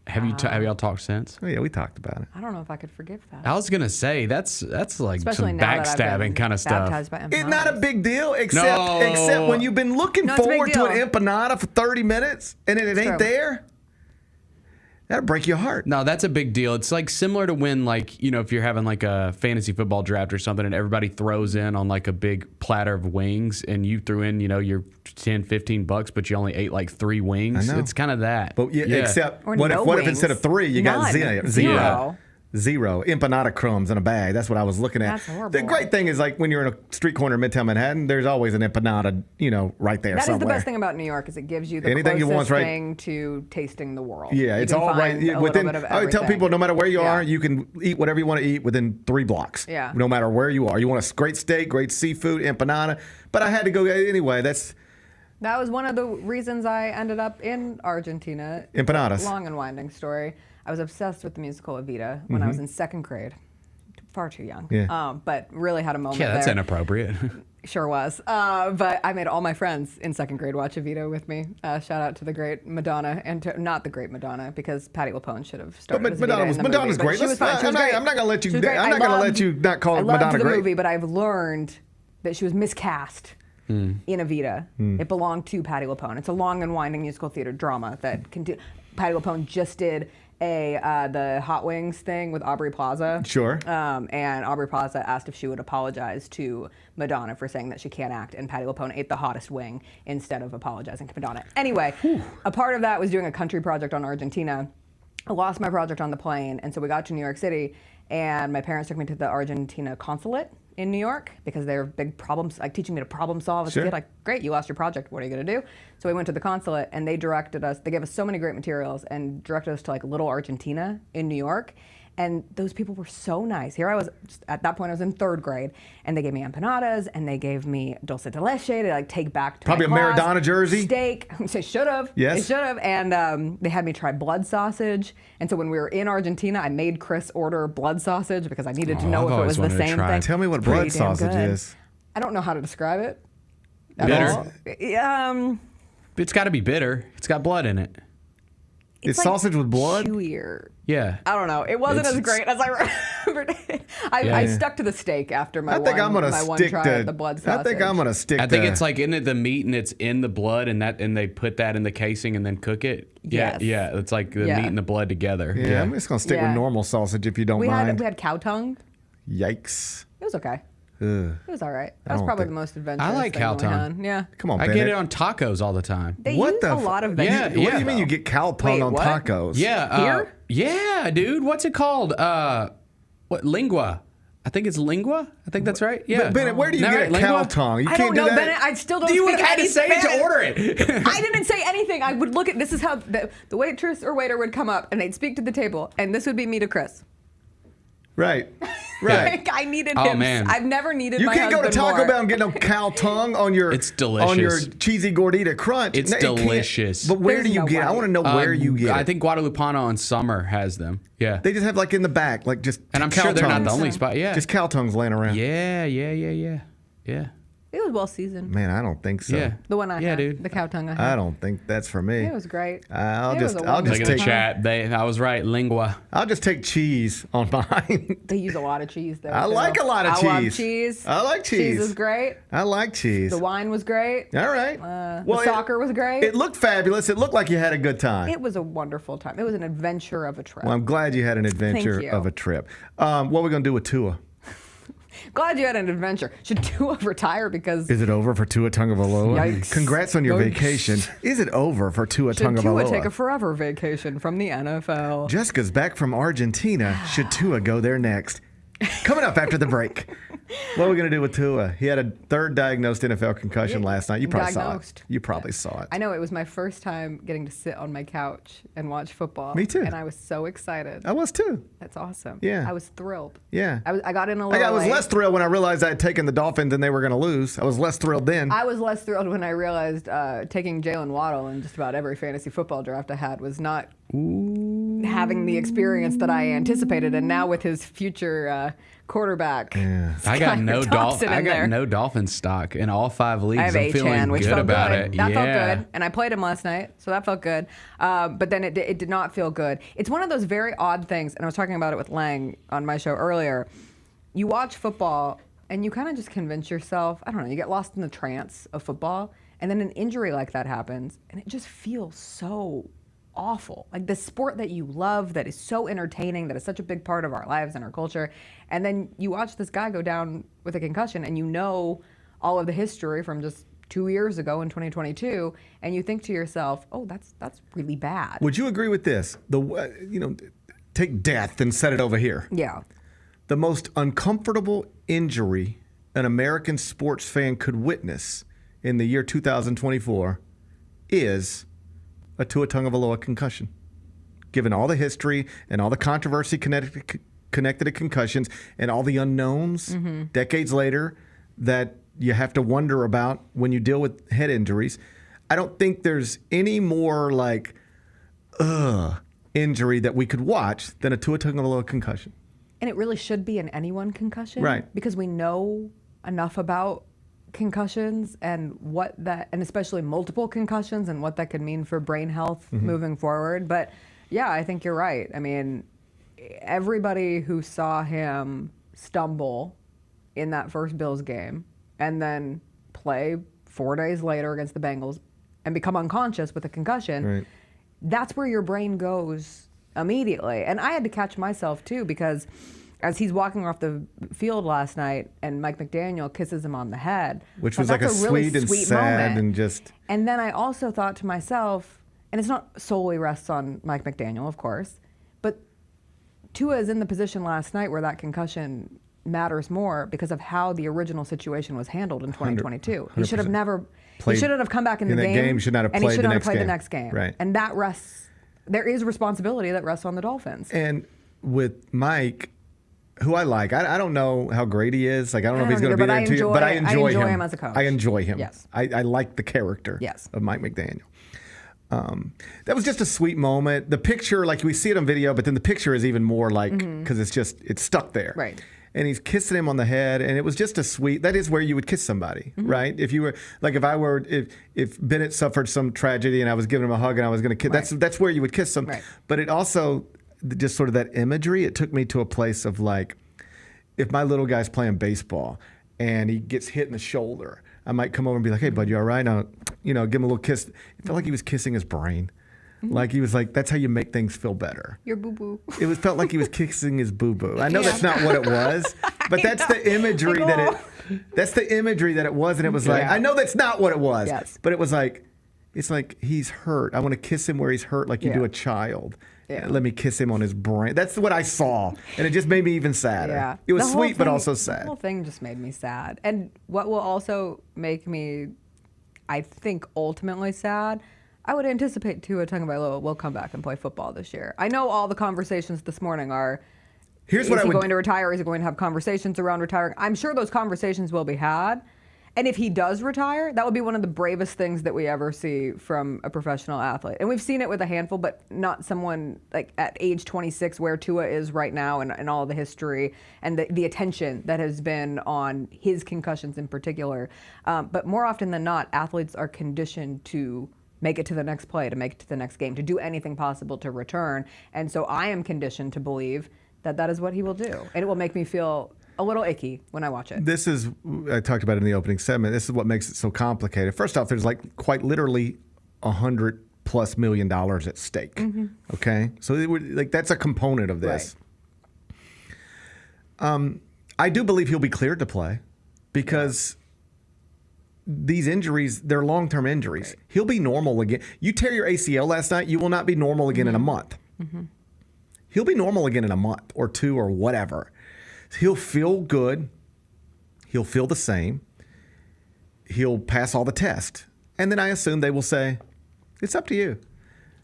Have y'all talked since? Oh yeah, we talked about it. I don't know if I could forgive that. I was gonna say that's like Especially some now that I've been backstabbing kind of stuff. baptized by It's not a big deal, except when you've been looking No, it's a big forward to an deal. empanada for 30 minutes and then it ain't true. there. That'll break your heart. No, that's a big deal. It's like similar to when, like, you know, if you're having like a fantasy football draft or something and everybody throws in on like a big platter of wings and you threw in, you know, your $10-15, but you only ate like 3 wings. I know. It's kind of that. But yeah, except Or what no if wings. instead of 3 you got None. zero? Zero empanada crumbs in a bag. That's what I was looking at. That's horrible. The great thing is, like, when you're in a street corner in Midtown Manhattan, there's always an empanada, you know, right there That is somewhere. the best thing about New York is it gives you the Anything you closest want's right. thing to tasting the world. Yeah, You it's can all right. find a little Within, bit of I would tell everything. people, no matter where you Yeah. are, you can eat whatever you want to eat within 3 blocks. Yeah. No matter where you are. You want a great steak, great seafood, empanada. But I had to go anyway. That was one of the reasons I ended up in Argentina. Empanadas. Long and winding story. I was obsessed with the musical Evita when I was in 2nd grade. Far too young. Yeah. but really had a moment Yeah, that's there. inappropriate. Sure was. But I made all my friends in 2nd grade watch Evita with me. Shout out to the great Madonna, and to, not the great Madonna, because Patti LuPone should have started as Evita in the Madonna's movie. great. But she was fine. She was great. I'm not gonna let you. She was great. I'm not gonna let you not call I loved Madonna the great. movie, but I've learned that she was miscast in Evita. It belonged to Patti LuPone. It's a long and winding musical theater drama that can do. Patti LuPone just did the Hot Wings thing with Aubrey Plaza. Sure. And Aubrey Plaza asked if she would apologize to Madonna for saying that she can't act, and Patti LuPone ate the hottest wing instead of apologizing to Madonna. Anyway, a part of that was doing a country project on Argentina. I lost my project on the plane, and so we got to New York City, and my parents took me to the Argentina consulate in New York because they were big problems, like teaching me to problem solve as a kid. Like, great, you lost your project, what are you gonna do? So we went to the consulate and they directed us, they gave us so many great materials and directed us to like Little Argentina in New York. And those people were so nice. Here I was, at that point I was in 3rd grade, and they gave me empanadas and they gave me dulce de leche to like take back to Probably my a class. Maradona jersey. Steak, they should have. Yes. They should have. And they had me try blood sausage. And so when we were in Argentina, I made Chris order blood sausage because I needed to know if it was the same thing. Tell me what It's pretty blood damn sausage good. is. I don't know how to describe it. at Bitter. all. It's got to be bitter. It's got blood in it. It's like sausage with blood? Chewier. Yeah. I don't know. It wasn't as great as I remembered it. I stuck to the steak after my I think I'm gonna one stick try to at the blood sausage. I think I'm gonna stick. I think it's like, isn't it the meat and it's in the blood and they put that in the casing and then cook it? Yes. Yeah. It's like the Yeah. meat and the blood together. Yeah, I'm just gonna stick with normal sausage if you don't we mind. had cow tongue. Yikes. It was okay. Ugh. It was all right. I That was don't probably think- the most adventurous. I like thing cow we tongue. had. Yeah. Come on, I Bennett. get it on tacos all the time. They What use the a lot of You- veggies. What do you mean you get cow tongue Wait, on what? tacos? Yeah. Here? Yeah, dude. What's it called? What lingua? I think it's lingua. I think that's right. Yeah. But Bennett, where do you Isn't get that right? cow Lingua? tongue? You I can't don't know, do that. Bennett. I still don't. You would speak have had to any say it to Spanish. order it. I didn't say anything. I would look at. This is how the waitress or waiter would come up and they'd speak to the table, and this would be me to Chris. Right. Right. Like, I needed Oh, him. man. I've never needed. You my can't go to husband Taco more. Bell and get no cow tongue on your It's on your delicious. cheesy gordita crunch. It's No, it can't. delicious. But where There's do you no get it? I way. want to know where you get it. I think Guadalupano in summer has them. Yeah. They just have like in the back, like just And I'm cow sure they're not tongues. the only spot. Yeah. Just cow tongues laying around. Yeah. It was well seasoned. Man, I don't think so. Yeah. The one I Yeah, had, dude. the cow tongue I had. I don't think that's for me. It was great. I'll It just was a I'll just Look at wonderful the take time. chat. I was right. Lingua. I'll just take cheese on mine. They use a lot of cheese there. I too. like a lot of I love cheese. cheese. I like cheese. Cheese is great. I like cheese. The wine was great. All right. The soccer was great. It looked fabulous. It looked like you had a good time. It was a wonderful time. It was an adventure of a trip. Well, I'm glad you had an adventure you. of a trip. What are we going to do with Tua? Glad you had an adventure. Should Tua retire because Is it over for Tua Tagovailoa? Yikes. Congrats on your Yikes. vacation. Is it over for Tua should Tua Tagovailoa? take a forever vacation from the NFL? Jessica's back from Argentina. Should Tua go there next? Coming up after the break. What are we going to do with Tua? He had a third diagnosed NFL concussion last night. You probably Diagnosed. saw it. You probably saw it. I know it was my first time getting to sit on my couch and watch football. Me too. And I was so excited. I was too. That's awesome. Yeah. I was thrilled. Yeah. I got in a little I was late. less thrilled when I realized I had taken the Dolphins and they were going to lose. I was less thrilled then. I was less thrilled when I realized taking Jalen Waddle in just about every fantasy football draft I had was not having having the experience that I anticipated, and now with his future quarterback, I got no Dolphins stock in all 5 leagues. I have I'm feeling which good felt about good. it. That felt good, and I played him last night, so that felt good. But then it did not feel good. It's one of those very odd things, and I was talking about it with Lang on my show earlier. You watch football, and you kind of just convince yourself, I don't know, you get lost in the trance of football, and then an injury like that happens, and it just feels so awful. Like the sport that you love, that is so entertaining, that is such a big part of our lives and our culture, and then you watch this guy go down with a concussion, and you know all of the history from just 2 years ago in 2022, and you think to yourself, oh, that's really bad. Would you agree with this? Take death and set it over here. Yeah. The most uncomfortable injury an American sports fan could witness in the year 2024 is a Tua Tagovailoa concussion. Given all the history and all the controversy connected to concussions and all the unknowns decades later that you have to wonder about when you deal with head injuries, I don't think there's any more injury that we could watch than a Tua Tagovailoa concussion. And it really should be an anyone concussion. Right. Because we know enough about concussions and and especially multiple concussions and what that could mean for brain health moving forward. But yeah, I think you're right. I mean, everybody who saw him stumble in that first Bills game and then play 4 days later against the Bengals and become unconscious with a concussion, right, that's where your brain goes immediately. And I had to catch myself too, because as he's walking off the field last night and Mike McDaniel kisses him on the head. Which was like a really sweet and sweet sad moment. and just... And then I also thought to myself, and it's not solely rests on Mike McDaniel, of course, but Tua is in the position last night where that concussion matters more because of how the original situation was handled in 2022. 100%. He should have never... He shouldn't have come back in the game. Should not have and played he should the not have next played game. the next game. Right. And that rests... There is responsibility that rests on the Dolphins. And with Mike, who I like, I don't know how great he is. Like, I don't know if he's going to be there too. But I enjoy him as a coach. I enjoy him. Yes. I like the character of Mike McDaniel. That was just a sweet moment. The picture, like we see it on video, but then the picture is even more like, because it's stuck there. Right. And he's kissing him on the head, and it was just a sweet. That is where you would kiss somebody, right? If you were like, if Bennett suffered some tragedy and I was giving him a hug and I was going to kiss, that's where you would kiss them. Right. But it also just sort of that imagery. It took me to a place of like, if my little guy's playing baseball and he gets hit in the shoulder, I might come over and be like, "Hey, bud, you all right?" Now, give him a little kiss. It felt like he was kissing his brain. Like he was like, that's how you make things feel better. Your boo-boo. It felt like he was kissing his boo-boo. I know that's not what it was, but that's the imagery that's the imagery that it was. And it was like, I know that's not what it was, but it was like, it's like he's hurt. I want to kiss him where he's hurt like you do a child. Yeah. Let me kiss him on his brain. That's what I saw. And it just made me even sadder. Yeah. It was sweet, but also sad. The whole thing just made me sad. And what will also make me, I think, ultimately sad, I would anticipate Tua Tagovailoa will come back and play football this year. I know all the conversations this morning are, is he going to retire? Is he going to have conversations around retiring? I'm sure those conversations will be had. And if he does retire, that would be one of the bravest things that we ever see from a professional athlete. And we've seen it with a handful, but not someone like at age 26 where Tua is right now and all the history and the attention that has been on his concussions in particular. But more often than not, athletes are conditioned to make it to the next play, to make it to the next game, to do anything possible to return. And so I am conditioned to believe that that is what he will do. And it will make me feel a little icky when I watch it. This is, I talked about it in the opening segment, this is what makes it so complicated. First off, there's like quite literally $100+ million at stake. Okay? So like that's a component of this. Right. I do believe he'll be cleared to play because these injuries, they're long-term injuries. Right. He'll be normal again. You tear your ACL last night, you will not be normal again in a month. He'll be normal again in a month or two or whatever. He'll feel good. He'll feel the same. He'll pass all the tests. And then I assume they will say, it's up to you.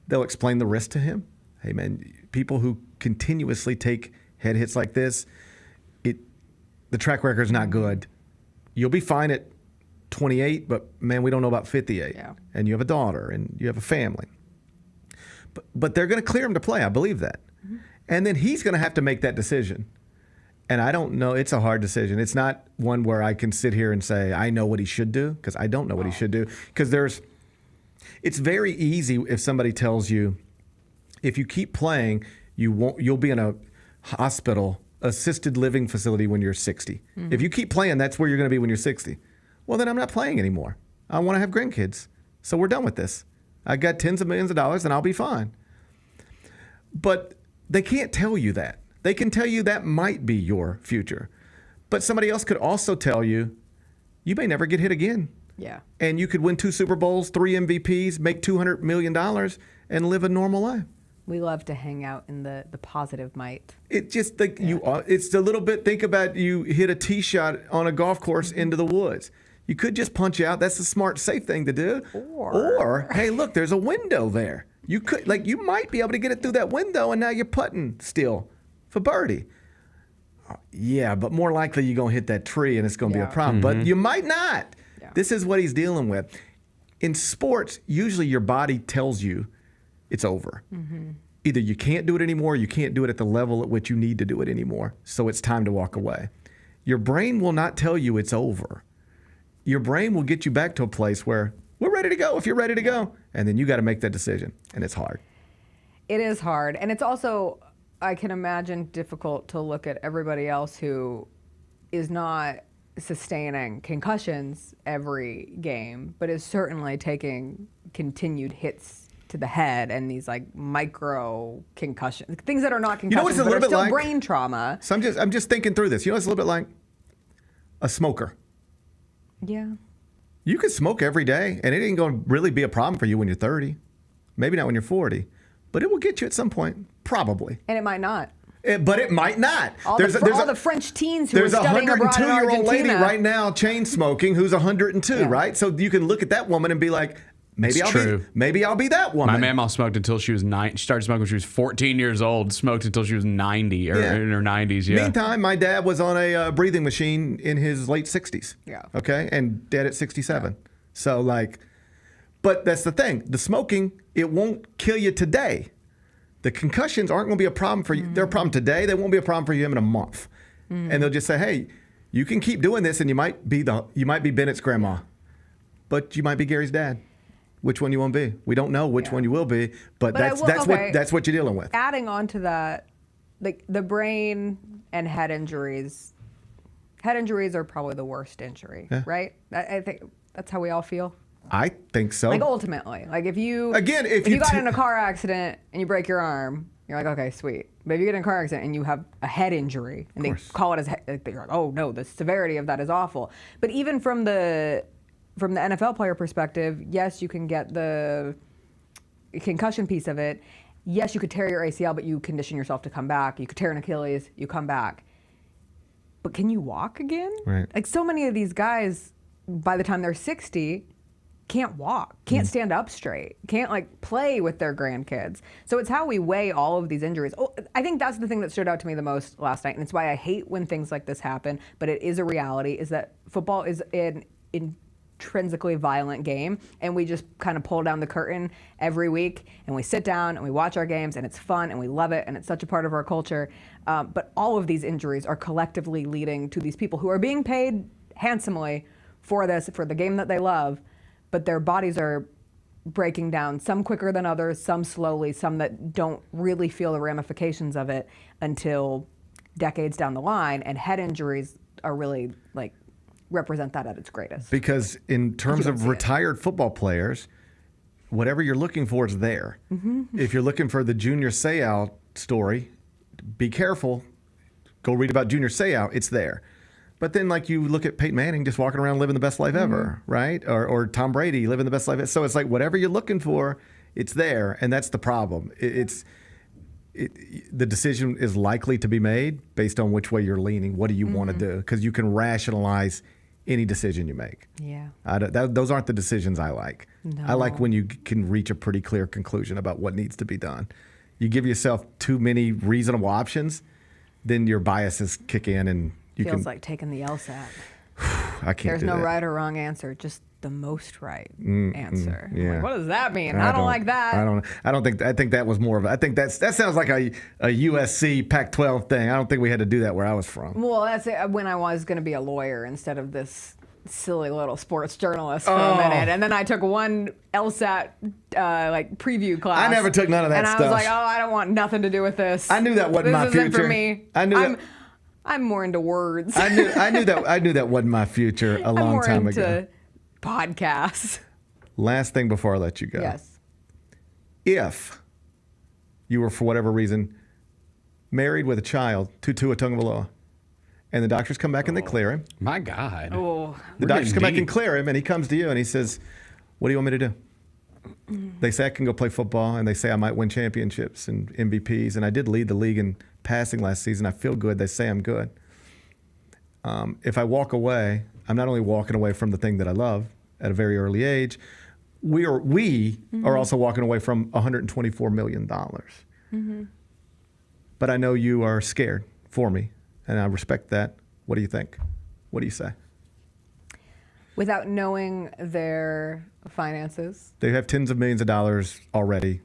They'll explain the risk to him. Hey, man, people who continuously take head hits like this, the track record is not good. You'll be fine at 28, but, man, we don't know about 58. Yeah. And you have a daughter, and you have a family. But they're going to clear him to play. I believe that. And then he's going to have to make that decision. And I don't know. It's a hard decision. It's not one where I can sit here and say, I know what he should do, because I don't know what he should do. Because it's very easy if somebody tells you, if you keep playing, you'll be in a hospital, assisted living facility when you're 60. Mm-hmm. If you keep playing, that's where you're going to be when you're 60. Well, then I'm not playing anymore. I want to have grandkids. So we're done with this. I got tens of millions of dollars and I'll be fine. But they can't tell you that. They can tell you that might be your future. But somebody else could also tell you, you may never get hit again. Yeah. And you could win 2 Super Bowls, 3 MVPs, make $200 million, and live a normal life. We love to hang out in the positive might. It just it's a little bit. Think about you hit a tee shot on a golf course into the woods. You could just punch out. That's the smart, safe thing to do. Or hey, look, there's a window there. You might be able to get it through that window, and now you're putting still for birdie. Yeah, but more likely you're gonna hit that tree, and it's gonna be a problem. But you might not. Yeah. This is what he's dealing with. In sports, usually your body tells you it's over. Mm-hmm. Either you can't do it anymore, or you can't do it at the level at which you need to do it anymore, so it's time to walk away. Your brain will not tell you it's over. Your brain will get you back to a place where we're ready to go if you're ready to go, and then you got to make that decision, and it's hard. It is hard, and it's also, I can imagine, difficult to look at everybody else who is not sustaining concussions every game, but is certainly taking continued hits to the head and these like micro concussions, things that are not concussions, it's a little but are bit still like brain trauma. So I'm just thinking through this. You know, it's a little bit like a smoker. Yeah. You could smoke every day, and it ain't going to really be a problem for you when you're 30. Maybe not when you're 40, but it will get you at some point, probably. And it might not. But it might not. All the French teens who are studying abroad in Argentina. There's a 102-year-old lady right now chain smoking who's 102, right? So you can look at that woman and be like, maybe I'll be that woman. My mama smoked until she was 9. She started smoking when she was 14 years old. Smoked until she was 90 or in her 90s. Yeah. Meantime, my dad was on a breathing machine in his late 60s. Yeah. Okay, and dead at 67. Yeah. So but that's the thing. The smoking, it won't kill you today. The concussions aren't going to be a problem for you. They're a problem today. They won't be a problem for you in a month. And they'll just say, hey, you can keep doing this, and you might be Bennett's grandma, but you might be Gary's dad. Which one you won't be? We don't know which one you will be, but that's what you're dealing with. Adding on to that, like the brain and head injuries. Head injuries are probably the worst injury, right? I think that's how we all feel. I think so. Like ultimately, like if you got in a car accident and you break your arm, you're like, okay, sweet. But if you get in a car accident and you have a head injury and they call it as you're like, oh no, the severity of that is awful. But even from the NFL player perspective, yes, you can get the concussion piece of it. Yes, you could tear your ACL, but you condition yourself to come back. You could tear an Achilles, you come back. But can you walk again? Right. Like so many of these guys, by the time they're 60, can't walk, can't stand up straight, can't play with their grandkids. So it's how we weigh all of these injuries. Oh, I think that's the thing that stood out to me the most last night, and it's why I hate when things like this happen, but it is a reality, is that football is an intrinsically violent game, and we just kind of pull down the curtain every week, and we sit down and we watch our games, and it's fun, and we love it, and it's such a part of our culture. But all of these injuries are collectively leading to these people who are being paid handsomely for the game that they love, but their bodies are breaking down, some quicker than others, some slowly, some that don't really feel the ramifications of it until decades down the line, and head injuries are really represent that at its greatest. Because in terms of retired football players, whatever you're looking for is there. Mm-hmm. If you're looking for the Junior Seau story, be careful. Go read about Junior Seau. It's there. But then, you look at Peyton Manning just walking around living the best life ever, right? Or Tom Brady living the best life ever. So it's whatever you're looking for, it's there, and that's the problem. The decision is likely to be made based on which way you're leaning. What do you want to do? Because you can rationalize any decision you make. Yeah. Those aren't the decisions I like. No. I like when you can reach a pretty clear conclusion about what needs to be done. You give yourself too many reasonable options, then your biases kick in, and feels like taking the LSAT. I can't. There's no right or wrong answer. Just the most right answer. Yeah. Like, what does that mean? I don't like that. I think that was more of. I think that sounds like a USC Pac-12 thing. I don't think we had to do that where I was from. Well, that's when I was going to be a lawyer instead of this silly little sports journalist for a minute, and then I took one LSAT preview class. I never took none of that stuff. And I was like, oh, I don't want nothing to do with this. I knew that wasn't my future. This isn't for me. I knew I'm more into words. I knew that wasn't my future a long time ago. I'm more into podcasts. Last thing before I let you go. Yes. If you were, for whatever reason, married with a child to Tua Tagovailoa, and the doctors come back and they clear him. My God. Oh. The doctors come back and clear him, and he comes to you and he says, what do you want me to do? They say I can go play football, and they say I might win championships and MVPs, and I did lead the league in passing last season. I feel good. They say I'm good. If I walk away, I'm not only walking away from the thing that I love at a very early age, we are also walking away from $124 million. Mm-hmm. But I know you are scared for me, and I respect that. What do you think? What do you say? Without knowing their finances. They have tens of millions of dollars already,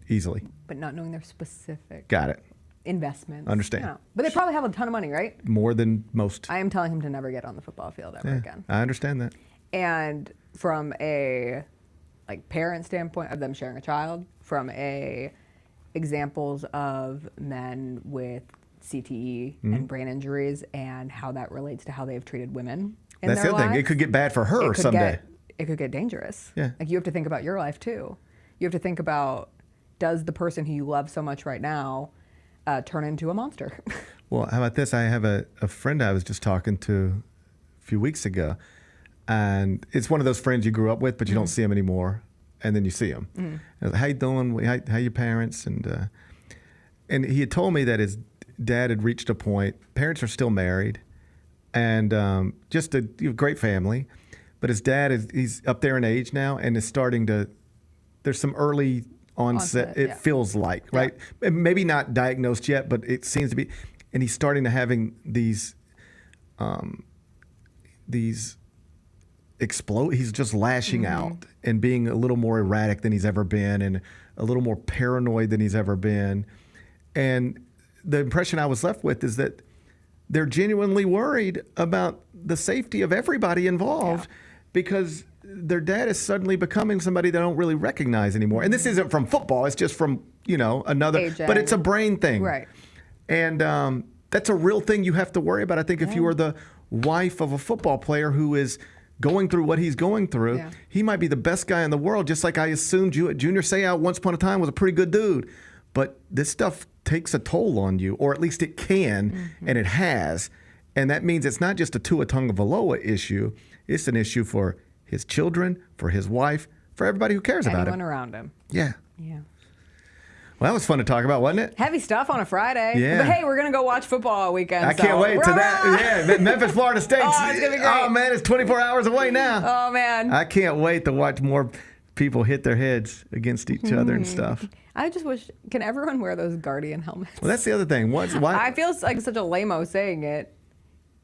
easily. But not knowing their specific Got it. investments. Understand. You know. But they probably have a ton of money, right? More than most. I am telling him to never get on the football field ever again. I understand that. And from a parent standpoint of them sharing a child, from examples of men with CTE and brain injuries and how that relates to how they've treated women in That's their the other thing. lives. It could get bad for her someday. It could get dangerous. Yeah. Like, you have to think about your life too. You have to think about, does the person who you love so much right now turn into a monster? Well, how about this? I have a friend I was just talking to a few weeks ago, and it's one of those friends you grew up with, but you don't see him anymore, and then you see him. I was like, how you doing? How your parents? And he had told me that his dad had reached a point. Parents are still married, and just a great family, but his dad he's up there in age now, and is starting to. There's some early onset. It feels like, right? Maybe not diagnosed yet, but it seems to be, and he's starting to having these explode. He's just lashing out and being a little more erratic than he's ever been, and a little more paranoid than he's ever been. And the impression I was left with is that they're genuinely worried about the safety of everybody involved, because their dad is suddenly becoming somebody they don't really recognize anymore. And this isn't from football. It's just from, another, Aging. but it's a brain thing. Right. And that's a real thing you have to worry about. I think if you are the wife of a football player who is going through what he's going through, he might be the best guy in the world, just like I assumed Junior Seau once upon a time was a pretty good dude. But this stuff takes a toll on you, or at least it can, and it has. And that means it's not just a Tua Tagovailoa issue. It's an issue for his children, for his wife, for everybody who cares about him. Anyone around him. Yeah. Yeah. Well, that was fun to talk about, wasn't it? Heavy stuff on a Friday. Yeah. But hey, we're going to go watch football all weekend. I can't wait to that. Yeah, Memphis, Florida State. Oh, it's going to be great. Oh, man, it's 24 hours away now. Oh, man. I can't wait to watch more people hit their heads against each other and stuff. I just wish, can everyone wear those Guardian helmets? Well, that's the other thing. Why? I feel like such a lame-o saying it,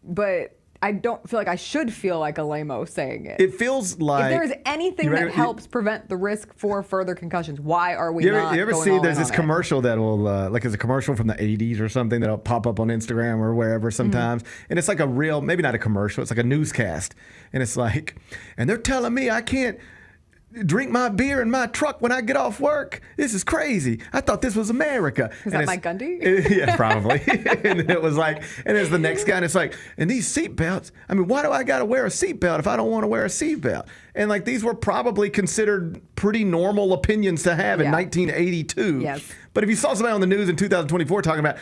but I don't feel like I should feel like a lame-o saying it. It feels like... If there is anything that helps prevent the risk for further concussions, why are we not You ever going see all there's in this on it? commercial that will, like it's a commercial from the 80s or something that'll pop up on Instagram or wherever sometimes. And it's like a real, maybe not a commercial, it's like a newscast. And it's like, and they're telling me I can't drink my beer in my truck when I get off work. This is crazy. I thought this was America. Is that Mike Gundy? Yeah, probably. And it was like, and there's the next guy, and it's like, and these seatbelts, I mean, why do I got to wear a seatbelt if I don't want to wear a seatbelt? And like, these were probably considered pretty normal opinions to have in 1982. Yes. But if you saw somebody on the news in 2024 talking about,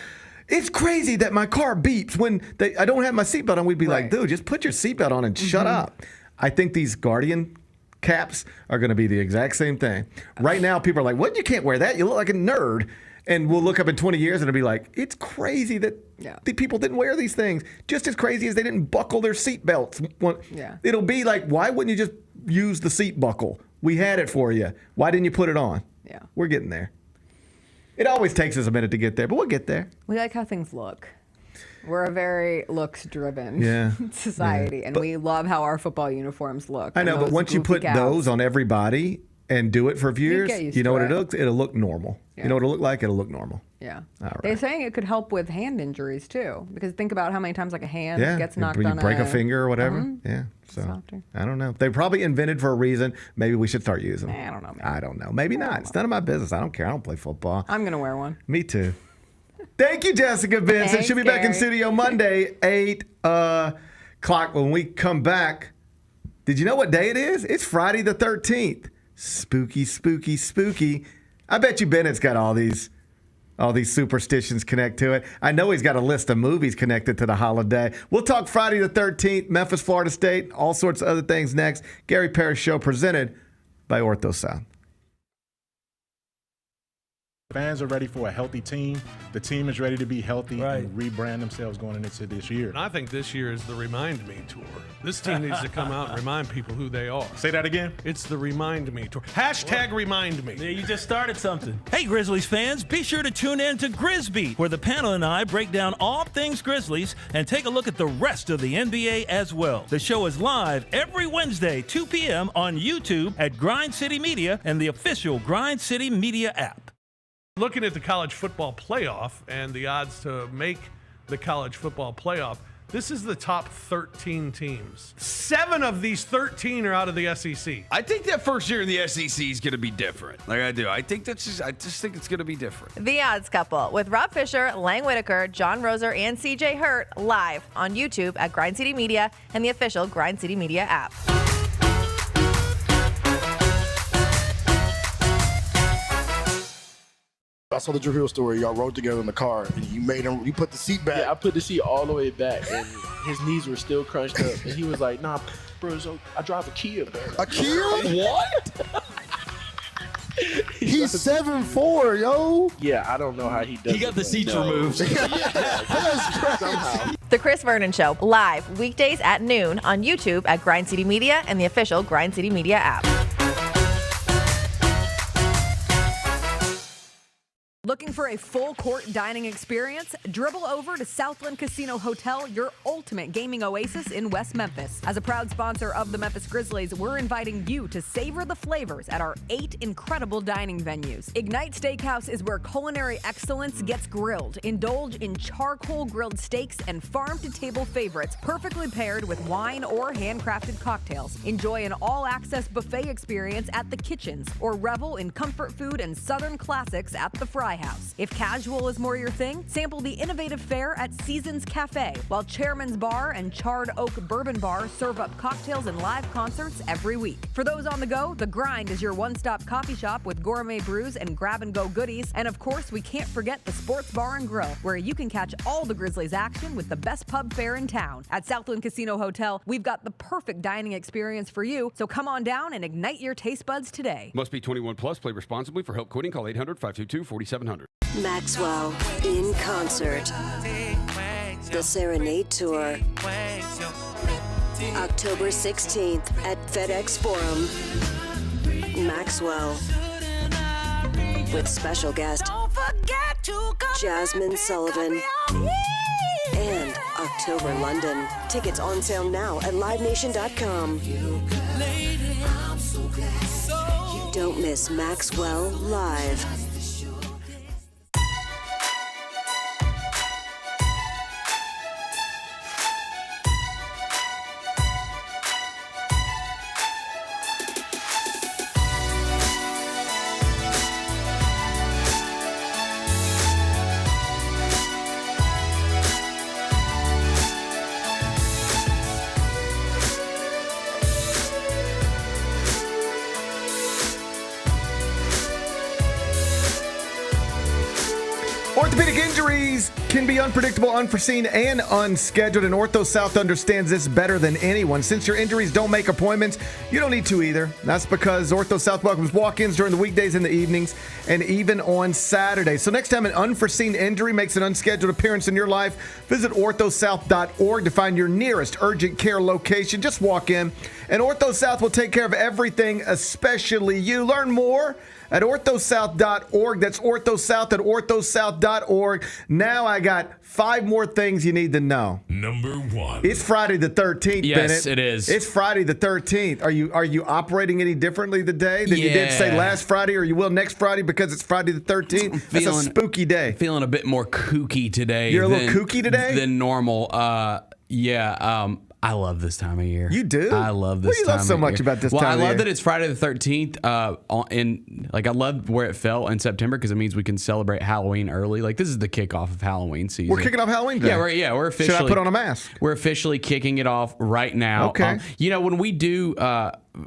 it's crazy that my car beeps when I don't have my seatbelt on, we'd be like, dude, just put your seatbelt on and shut up. I think these Guardian caps are going to be the exact same thing. Right now, people are like, what? You can't wear that. You look like a nerd. And we'll look up in 20 years and it'll be like, it's crazy that the people didn't wear these things. Just as crazy as they didn't buckle their seat belts. It'll be like, why wouldn't you just use the seat buckle? We had it for you. Why didn't you put it on? Yeah. We're getting there. It always takes us a minute to get there, but we'll get there. We like how things look. We're a very looks-driven society, and we love how our football uniforms look. I know, but once you put those on everybody and do it for a few years, you know what it looks? It'll look normal. Yeah. You know what it'll look like? It'll look normal. Yeah. All right. They're saying it could help with hand injuries, too, because think about how many times like a hand gets knocked you on break a finger or whatever. Yeah. So Softer. I don't know. They probably invented for a reason. Maybe we should start using them. I don't know. I don't know. Maybe not. It's none of my business. I don't care. I don't play football. I'm going to wear one. Me too. Thank you, Jessica Benson. Thanks, She'll be back in Gary. studio Monday, 8 o'clock when we come back. Did you know what day it is? It's Friday the 13th. Spooky, spooky, spooky. I bet you Bennett's got all these superstitions connect to it. I know he's got a list of movies connected to the holiday. We'll talk Friday the 13th, Memphis, Florida State, all sorts of other things next. Gary Parrish Show presented by Ortho Sound. Fans are ready for a healthy team. The team is ready to be healthy and rebrand themselves going into this year. And I think this year is the Remind Me Tour. This team needs to come out and remind people who they are. Say that again. It's the Remind Me Tour. Hashtag Remind Me. Yeah, you just started something. Hey, Grizzlies fans, be sure to tune in to Grizzbeat, where the panel and I break down all things Grizzlies and take a look at the rest of the NBA as well. The show is live every Wednesday, 2 p.m. on YouTube at Grind City Media and the official Grind City Media app. Looking at the college football playoff and the odds to make the college football playoff, this is the top 13 teams. 7 of these 13 are out of the SEC. I think that first year in the SEC is going to be different. Like I do. I just think it's going to be different. The Odds Couple with Rob Fisher, Lang Whitaker, John Roser, and CJ Hurt live on YouTube at Grind City Media and the official Grind City Media app. I saw the Drew Hill story. Y'all rode together in the car, and you put the seat back. Yeah, I put the seat all the way back, and his knees were still crunched up. And he was like, "Nah, bro, so I drive a Kia, man." A Kia? What? He's 7'4", yo. Yeah, I don't know how he does. He got it, the but seats no. removed. Somehow. The Chris Vernon Show, live weekdays at noon on YouTube at Grind City Media and the official Grind City Media app. Looking for a full court dining experience? Dribble over to Southland Casino Hotel, your ultimate gaming oasis in West Memphis. As a proud sponsor of the Memphis Grizzlies, we're inviting you to savor the flavors at our 8 incredible dining venues. Ignite Steakhouse is where culinary excellence gets grilled. Indulge in charcoal grilled steaks and farm-to-table favorites, perfectly paired with wine or handcrafted cocktails. Enjoy an all-access buffet experience at the kitchens, or revel in comfort food and Southern classics at the Fry House. If casual is more your thing, sample the innovative fare at Seasons Cafe, while Chairman's Bar and Charred Oak Bourbon Bar serve up cocktails and live concerts every week. For those on the go, The Grind is your one-stop coffee shop with gourmet brews and grab-and-go goodies. And of course, we can't forget the Sports Bar and Grill, where you can catch all the Grizzlies action with the best pub fare in town. At Southland Casino Hotel, we've got the perfect dining experience for you, so come on down and ignite your taste buds today. Must be 21 plus. Play responsibly. For help quitting, call 800-522-4700. Maxwell in concert. The Serenade Tour. October 16th at FedEx Forum. Maxwell. With special guest Jasmine Sullivan. And October London. Tickets on sale now at livenation.com. Don't miss Maxwell Live. Orthopedic injuries can be unpredictable, unforeseen, and unscheduled, and Ortho South understands this better than anyone. Since your injuries don't make appointments, you don't need to either. That's because Ortho South welcomes walk-ins during the weekdays and the evenings, and even on Saturdays. So next time an unforeseen injury makes an unscheduled appearance in your life, visit orthosouth.org to find your nearest urgent care location. Just walk in, and Ortho South will take care of everything, especially you. Learn more at orthosouth.org. That's orthosouth at orthosouth.org. Now I got 5 more things you need to know. Number 1. It's Friday the 13th, Yes, Bennett. it is. It's Friday the 13th. Are you operating any differently today than you did, say, last Friday, or you will next Friday because it's Friday the 13th? It's a spooky day. Feeling a bit more kooky today. You're a little kooky today? Than normal. I love this time of year. You do? I love this What do you time love so of much year. about this well, time of I love year? that it's Friday the 13th. I love where it fell in September because it means we can celebrate Halloween early. Like, this is the kickoff of Halloween season. We're kicking off Halloween Day. We're officially. Should I put on a mask? We're officially kicking it off right now. Okay.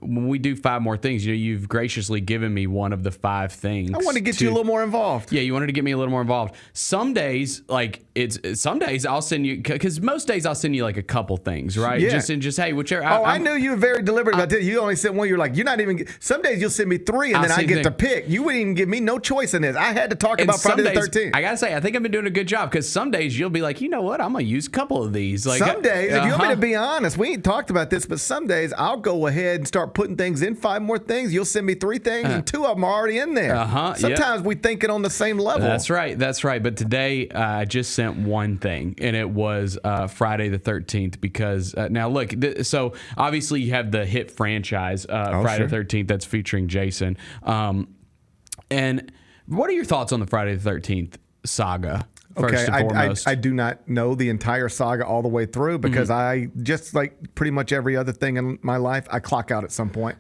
When we do 5 more things, you've graciously given me one of the 5 things. I want to get you a little more involved. Yeah, you wanted to get me a little more involved. Some days, I'll send you, because most days I'll send you like a couple things, right? Yeah. Just hey, whichever. I knew you were very deliberate about this. You only sent one. You're like, you're not even. Some days you'll send me 3, and then I get to pick. You wouldn't even give me no choice in this. I had to talk about Friday the 13th. I gotta say, I think I've been doing a good job, because some days you'll be like, you know what, I'm gonna use a couple of these. Like, some days, if you want me to be honest, we ain't talked about this, but some days I'll go ahead and start putting things in. 5 more things. You'll send me 3 things, and 2 of them are already in there. Sometimes we think it on the same level. That's right. But today I just sent one thing, and it was Friday the 13th, because now look, so obviously you have the hit franchise Friday the 13th that's featuring Jason. And what are your thoughts on the Friday the 13th saga? First and foremost. I do not know the entire saga all the way through, because I just, like pretty much every other thing in my life, I clock out at some point.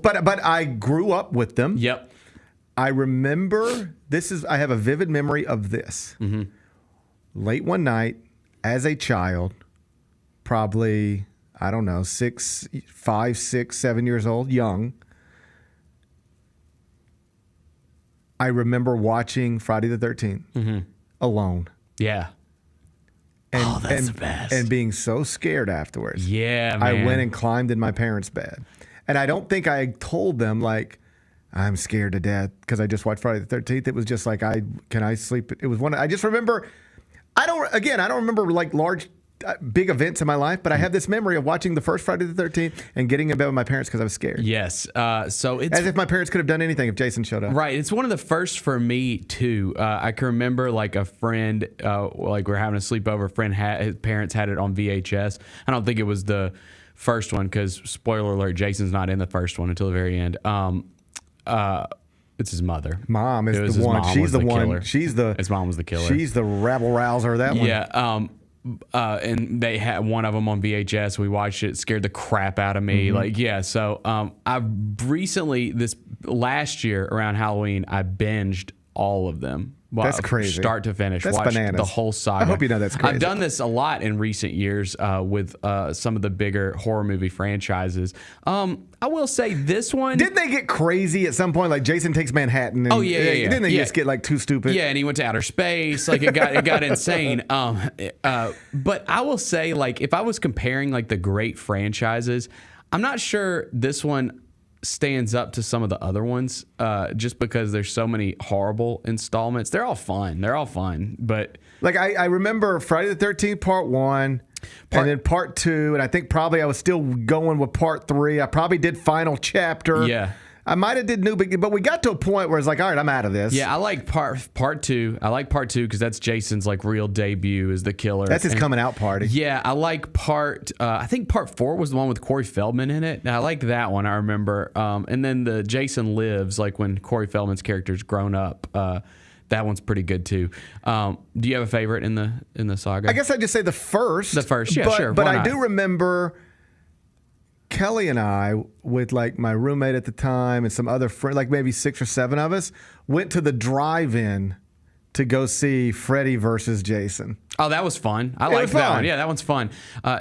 But I grew up with them. Yep. I remember I have a vivid memory of this. Late one night, as a child, probably, I don't know, 5, 6, 7 years old, young. I remember watching Friday the 13th. Alone. Yeah. And, that's the best. And being so scared afterwards. Yeah, man. I went and climbed in my parents' bed. And I don't think I told them, like, I'm scared to death because I just watched Friday the 13th. It was just like, can I sleep? It was one. I just remember, I don't remember like large, big events in my life, but I have this memory of watching the first Friday the 13th and getting in bed with my parents because I was scared. Yes. So it's as if my parents could have done anything if Jason showed up. Right. It's one of the first for me too. I can remember like a friend, like we're having a sleepover. His parents had it on VHS. I don't think it was the first one because, spoiler alert, Jason's not in the first one until the very end. It's his mother. Mom is the one. She's the one. His mom was the killer. She's the rabble rouser. That one. Yeah. And they had one of them on VHS. We watched it. Scared the crap out of me. So I've recently, this last year around Halloween, I binged all of them. That's crazy. Start to finish. That's Watched bananas. the whole saga. I hope you know that's crazy. I've done this a lot in recent years with some of the bigger horror movie franchises. I will say this one. Didn't they get crazy at some point? Like Jason Takes Manhattan. And, Didn't they just get like too stupid? Yeah, and he went to outer space. Like it got insane. But I will say, like, if I was comparing like the great franchises, I'm not sure this one stands up to some of the other ones just because there's so many horrible installments. They're all fun, but like I remember Friday the 13th part 1 and then part 2, and I think probably I was still going with part 3. I probably did final chapter. Yeah. I might have did new, but we got to a point where it's like, all right, I'm out of this. Yeah, I like part 2. I like part 2 because that's Jason's like real debut as the killer. That's his coming out party. Yeah, I like I think part 4 was the one with Corey Feldman in it. I like that one. I remember. And then the Jason Lives, like when Corey Feldman's character's grown up. That one's pretty good too. Do you have a favorite in the saga? I guess I'd just say the first. The first, yeah, sure. But I do remember Kelly and I, with like my roommate at the time and some other friends, like maybe 6 or 7 of us, went to the drive-in to go see Freddy versus Jason. Oh, that was fun. I like that one. Yeah, that one's fun.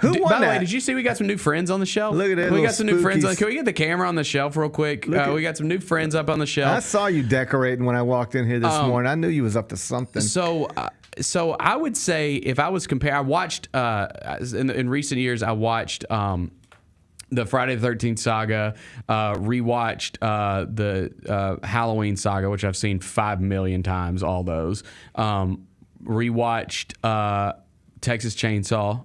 Who won by the that? way, did you see we got some new friends on the shelf? Look at that. We got some new friends. Spookies. Can we get the camera on the shelf real quick? We got some new friends up on the shelf. I saw you decorating when I walked in here this morning. I knew you was up to something. So I would say if I was I watched in recent years. I watched the Friday the 13th saga, rewatched the Halloween saga, which I've seen 5 million times. All those. Rewatched Texas Chainsaw,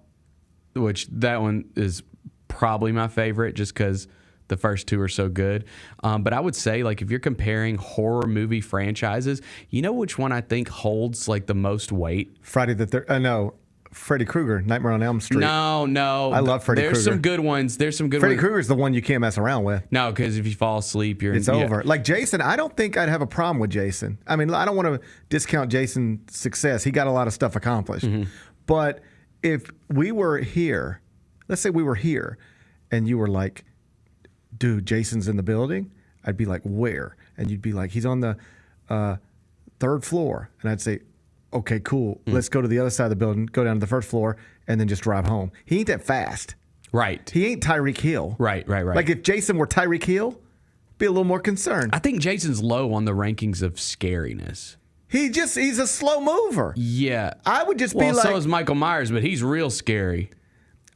which that one is probably my favorite, just because The first two are so good. But I would say, like, if you're comparing horror movie franchises, you know which one I think holds like the most weight? Friday the 13th. No. Freddy Krueger, Nightmare on Elm Street. No. I love Freddy Krueger. There's some good ones. Freddy Krueger's the one you can't mess around with. No, because if you fall asleep, it's over. Like Jason, I don't think I'd have a problem with Jason. I mean, I don't want to discount Jason's success. He got a lot of stuff accomplished. But if we were here, let's say we were here, and you were like, dude, Jason's in the building, I'd be like, where? And you'd be like, he's on the 3rd floor. And I'd say, okay, cool. Let's go to the other side of the building, go down to the 1st floor, and then just drive home. He ain't that fast. Right. He ain't Tyreek Hill. Right. Like if Jason were Tyreek Hill, be a little more concerned. I think Jason's low on the rankings of scariness. He's a slow mover. Yeah. I would just be like... so is Michael Myers, but he's real scary.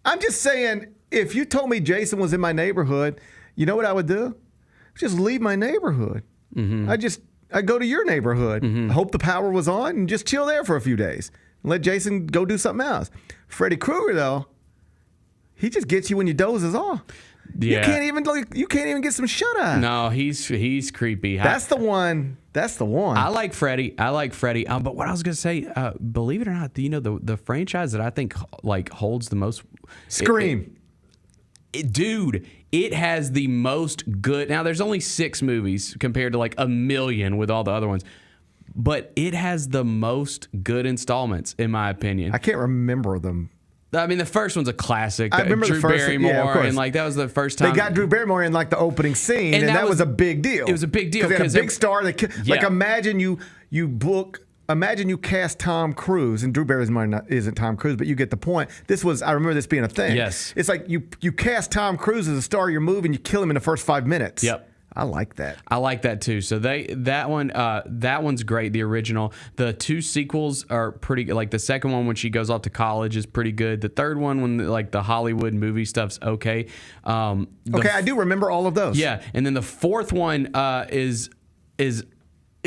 I'm just saying, if you told me Jason was in my neighborhood, you know what I would do? Just leave my neighborhood. I'd go to your neighborhood, hope the power was on, and just chill there for a few days. And let Jason go do something else. Freddy Krueger, though, he just gets you when you dozes off. Yeah. You can't even get some shut eye. No, he's creepy. That's the one. I like Freddy. But what I was gonna say, believe it or not, the franchise that I think like holds the most Scream. Dude, it has the most good. Now, there's only 6 movies compared to like a million with all the other ones, but it has the most good installments, in my opinion. I can't remember them. I mean, the first one's a classic. I remember Drew the first, Barrymore, yeah, of course. and like that was the first time they got Drew Barrymore in like the opening scene, and that was a big deal. It was a big deal because they had a big star. Like imagine you book. Imagine you cast Tom Cruise, and Drew Barrymore isn't Tom Cruise, but you get the point. I remember this being a thing. Yes. It's like you cast Tom Cruise as a star of your movie, and you kill him in the first 5 minutes. Yep. I like that. I like that too. So that one's great. The original. The 2 sequels are pretty good. Like the second one when she goes off to college is pretty good. The third one when like the Hollywood movie stuff's okay. I do remember all of those. Yeah, and then the 4th one is.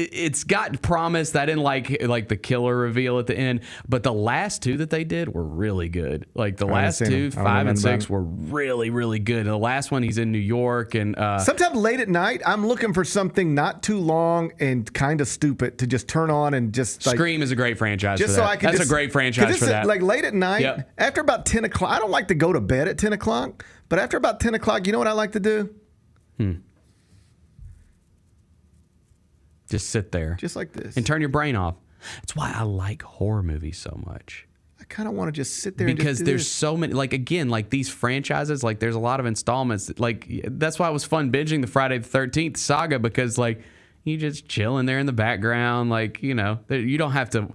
It's got promise. I didn't like the killer reveal at the end, but the last 2 that they did were really good. Like the last 2, 5 and 6, were really, really good. And the last one, he's in New York, and sometimes late at night, I'm looking for something not too long and kind of stupid to just turn on and just like. Scream is a great franchise. Just for so that. I can. That's a great franchise for that. Like late at night, after about 10 o'clock. I don't like to go to bed at 10 o'clock, but after about 10 o'clock, you know what I like to do? Just sit there. Just like this. And turn your brain off. That's why I like horror movies so much. I kind of want to just sit there because and just there's so many, like, again, like these franchises, like there's a lot of installments. Like that's why it was fun binging the Friday the 13th saga, because like you just chilling there in the background, like, you don't have to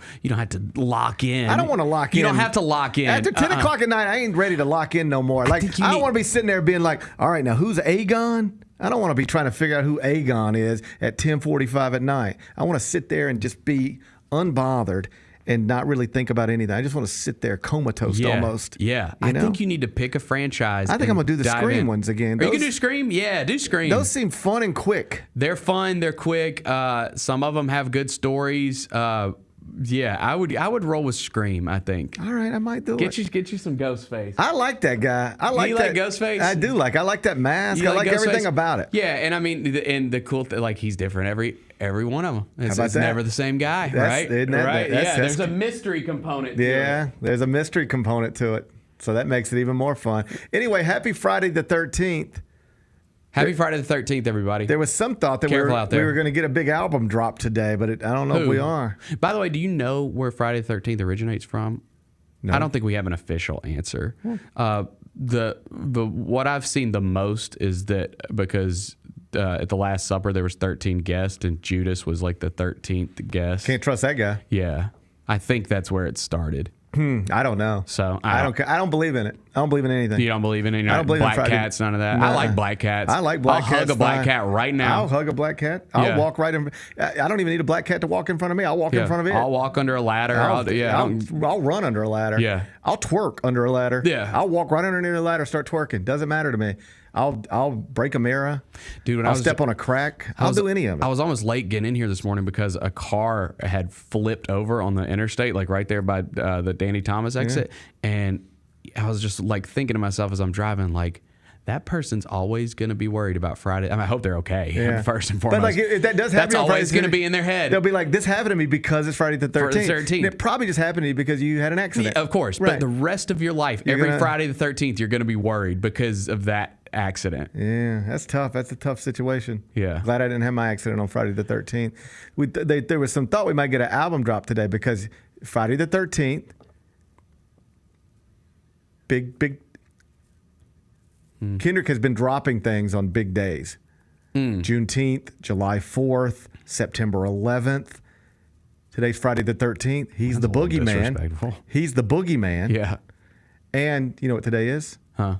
lock in. I don't want to lock in. You don't have to lock in. After 10 o'clock at night, I ain't ready to lock in no more. Like I don't want to be sitting there being like, all right, now who's Aegon? I don't want to be trying to figure out who Aegon is at 10:45 at night. I want to sit there and just be unbothered and not really think about anything. I just want to sit there comatose almost. Yeah. I think you need to pick a franchise. I think I'm going to do the Scream ones again. You can do Scream? Yeah, do Scream. Those seem fun and quick. They're fun. They're quick. Some of them have good stories. Yeah, I would roll with Scream, I think. All right, I might do it. Get you some Ghostface. I like that guy. I like you that. like Ghostface? I do like. I like that mask. I like everything about it. Yeah, and I mean, the cool thing, like he's different every one of them. It's that? never the same guy, right? Isn't that, right? There's a mystery component to it. Yeah, there's a mystery component to it. So that makes it even more fun. Anyway, happy Friday the 13th. Happy Friday the 13th, everybody. There was some thought that we were going to get a big album drop today, but I don't know if we are. By the way, do you know where Friday the 13th originates from? No. I don't think we have an official answer. The what I've seen the most is that because at the Last Supper there was 13 guests and Judas was like the 13th guest. Can't trust that guy. Yeah, I think that's where it started. I don't know. So I don't believe in it. I don't believe in anything. You don't believe in it? I don't believe black in cats, none of that. Nah. I like black cats. I like black cats. I'll hug a black cat right now. I'll hug a black cat. I'll walk right in. I don't even need a black cat to walk in front of me. I'll walk in front of it. I'll walk under a ladder. I'll run under a ladder. Yeah. I'll twerk under a ladder. Yeah. I'll walk right underneath a ladder, start twerking. Doesn't matter to me. I'll break a mirror. Dude, when I'll step on a crack. I'll do any of it. I was almost late getting in here this morning because a car had flipped over on the interstate, like right there by the Danny Thomas exit. And I was just like thinking to myself as I'm driving, like, that person's always going to be worried about Friday. I hope they're okay, Yeah. first and foremost. But like if that does happen, that's always going to be in their head. They'll be like, "This happened to me because it's Friday the 13th." For the 13th. And it probably just happened to you because you had an accident. Yeah, of course, Right. but the rest of your life, You're every gonna- Friday the 13th, you're going to be worried because of that accident. Yeah, that's tough. That's a tough situation. Yeah. Glad I didn't have my accident on Friday the 13th. There was some thought we might get an album drop today because Friday the 13th, big. Kendrick has been dropping things on big days. Juneteenth, July 4th, September 11th. Today's Friday the 13th. He's the boogeyman. Disrespectful. He's the boogeyman. Yeah. And you know what today is? Huh?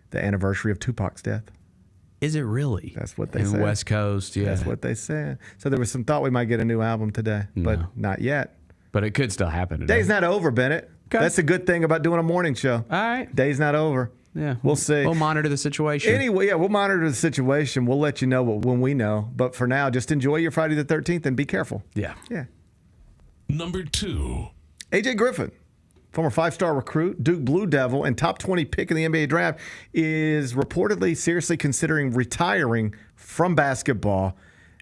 The anniversary of Tupac's death. Is it really? That's what they In said. West Coast, yeah. That's what they said. So there was some thought we might get a new album today, but not yet. But it could still happen today. Day's not over, Bennett. Okay. That's a good thing about doing a morning show. All right. Day's not over. Yeah. We'll see. We'll monitor the situation. Anyway, yeah, we'll monitor the situation. We'll let you know when we know. But for now, just enjoy your Friday the 13th and be careful. Yeah. Yeah. Number 2. AJ Griffin, former 5-star recruit, Duke Blue Devil, and top 20 pick in the NBA draft, is reportedly seriously considering retiring from basketball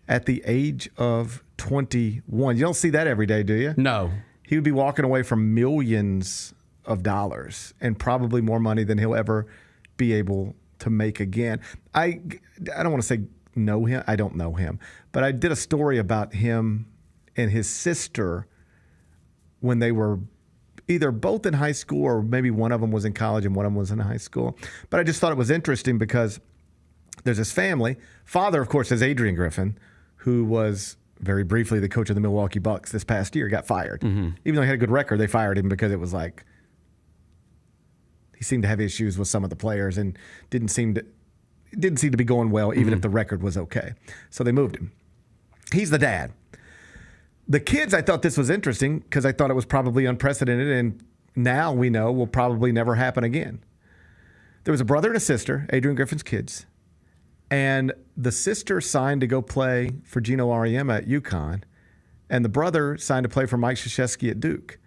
at the age of 21. You don't see that every day, do you? No. He would be walking away from millions of dollars and probably more money than he'll ever be able to make again. I don't want to say know him. I don't know him. But I did a story about him and his sister when they were either both in high school or maybe one of them was in college and one of them was in high school. But I just thought it was interesting because there's this family. Father, of course, is Adrian Griffin, who was very briefly the coach of the Milwaukee Bucks this past year, got fired. Even though he had a good record, they fired him because it was like he seemed to have issues with some of the players and didn't seem to be going well, even if the record was okay. So they moved him. He's the dad. The kids, I thought this was interesting because I thought it was probably unprecedented, and now we know will probably never happen again. There was a brother and a sister, Adrian Griffin's kids, and the sister signed to go play for Gino Auriemma at UConn, and the brother signed to play for Mike Krzyzewski at Duke.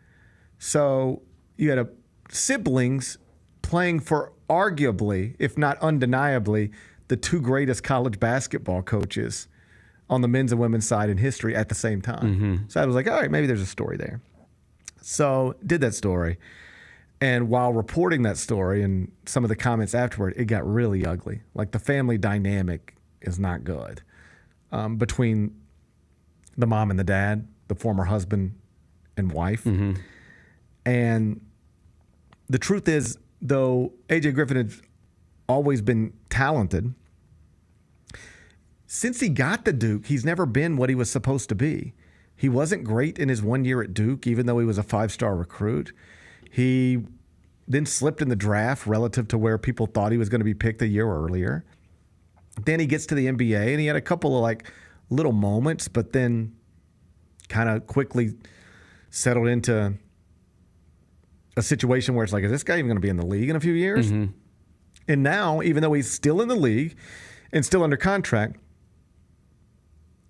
So you had siblings playing for arguably, if not undeniably, the two greatest college basketball coaches on the men's and women's side in history at the same time. So I was like, all right, maybe there's a story there. So did that story. And while reporting that story and some of the comments afterward, it got really ugly. Like the family dynamic is not good between the mom and the dad, the former husband and wife. And the truth is, though AJ Griffin has always been talented, since he got to Duke, he's never been what he was supposed to be. He wasn't great in his 1 year at Duke, even though he was a 5-star recruit. He then slipped in the draft relative to where people thought he was going to be picked a year earlier. Then he gets to the NBA, and he had a couple of little moments, but then kind of quickly settled into a situation where it's like, is this guy even going to be in the league in a few years? And now, even though he's still in the league and still under contract,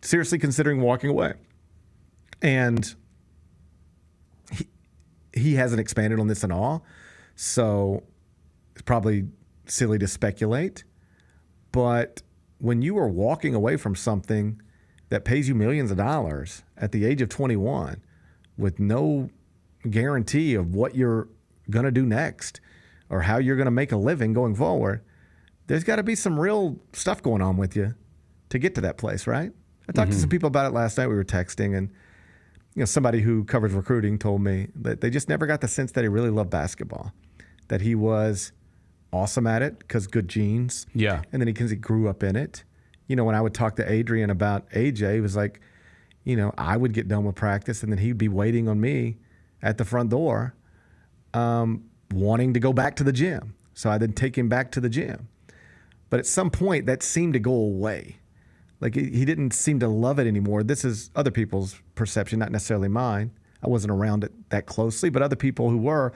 seriously considering walking away. And he hasn't expanded on this at all, so it's probably silly to speculate. But when you are walking away from something that pays you millions of dollars at the age of 21 with no guarantee of what you're going to do next or how you're going to make a living going forward, there's got to be some real stuff going on with you to get to that place, right? I talked to some people about it last night. We were texting, and somebody who covers recruiting told me that they just never got the sense that he really loved basketball, that he was awesome at it because good genes. Yeah. And then because he grew up in it. When I would talk to Adrian about AJ, he was like, I would get done with practice, and then he'd be waiting on me at the front door, wanting to go back to the gym. So I then take him back to the gym. But at some point, that seemed to go away. Like he didn't seem to love it anymore. This is other people's perception, not necessarily mine. I wasn't around it that closely, but other people who were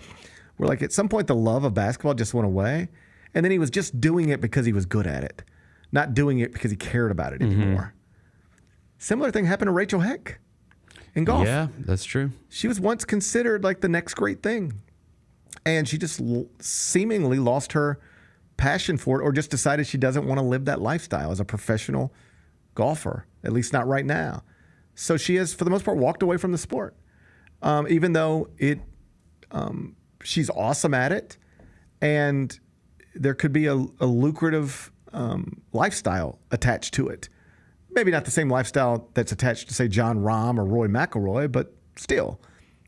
like, at some point, the love of basketball just went away. And then he was just doing it because he was good at it, not doing it because he cared about it anymore. Similar thing happened to Rachel Heck in golf. Yeah, that's true. She was once considered like the next great thing. And she just seemingly lost her passion for it or just decided she doesn't want to live that lifestyle as a professional golfer, at least not right now. So she has, for the most part, walked away from the sport, even though she's awesome at it, and there could be a lucrative lifestyle attached to it. Maybe not the same lifestyle that's attached to, say, John Rahm or Roy McIlroy, but still,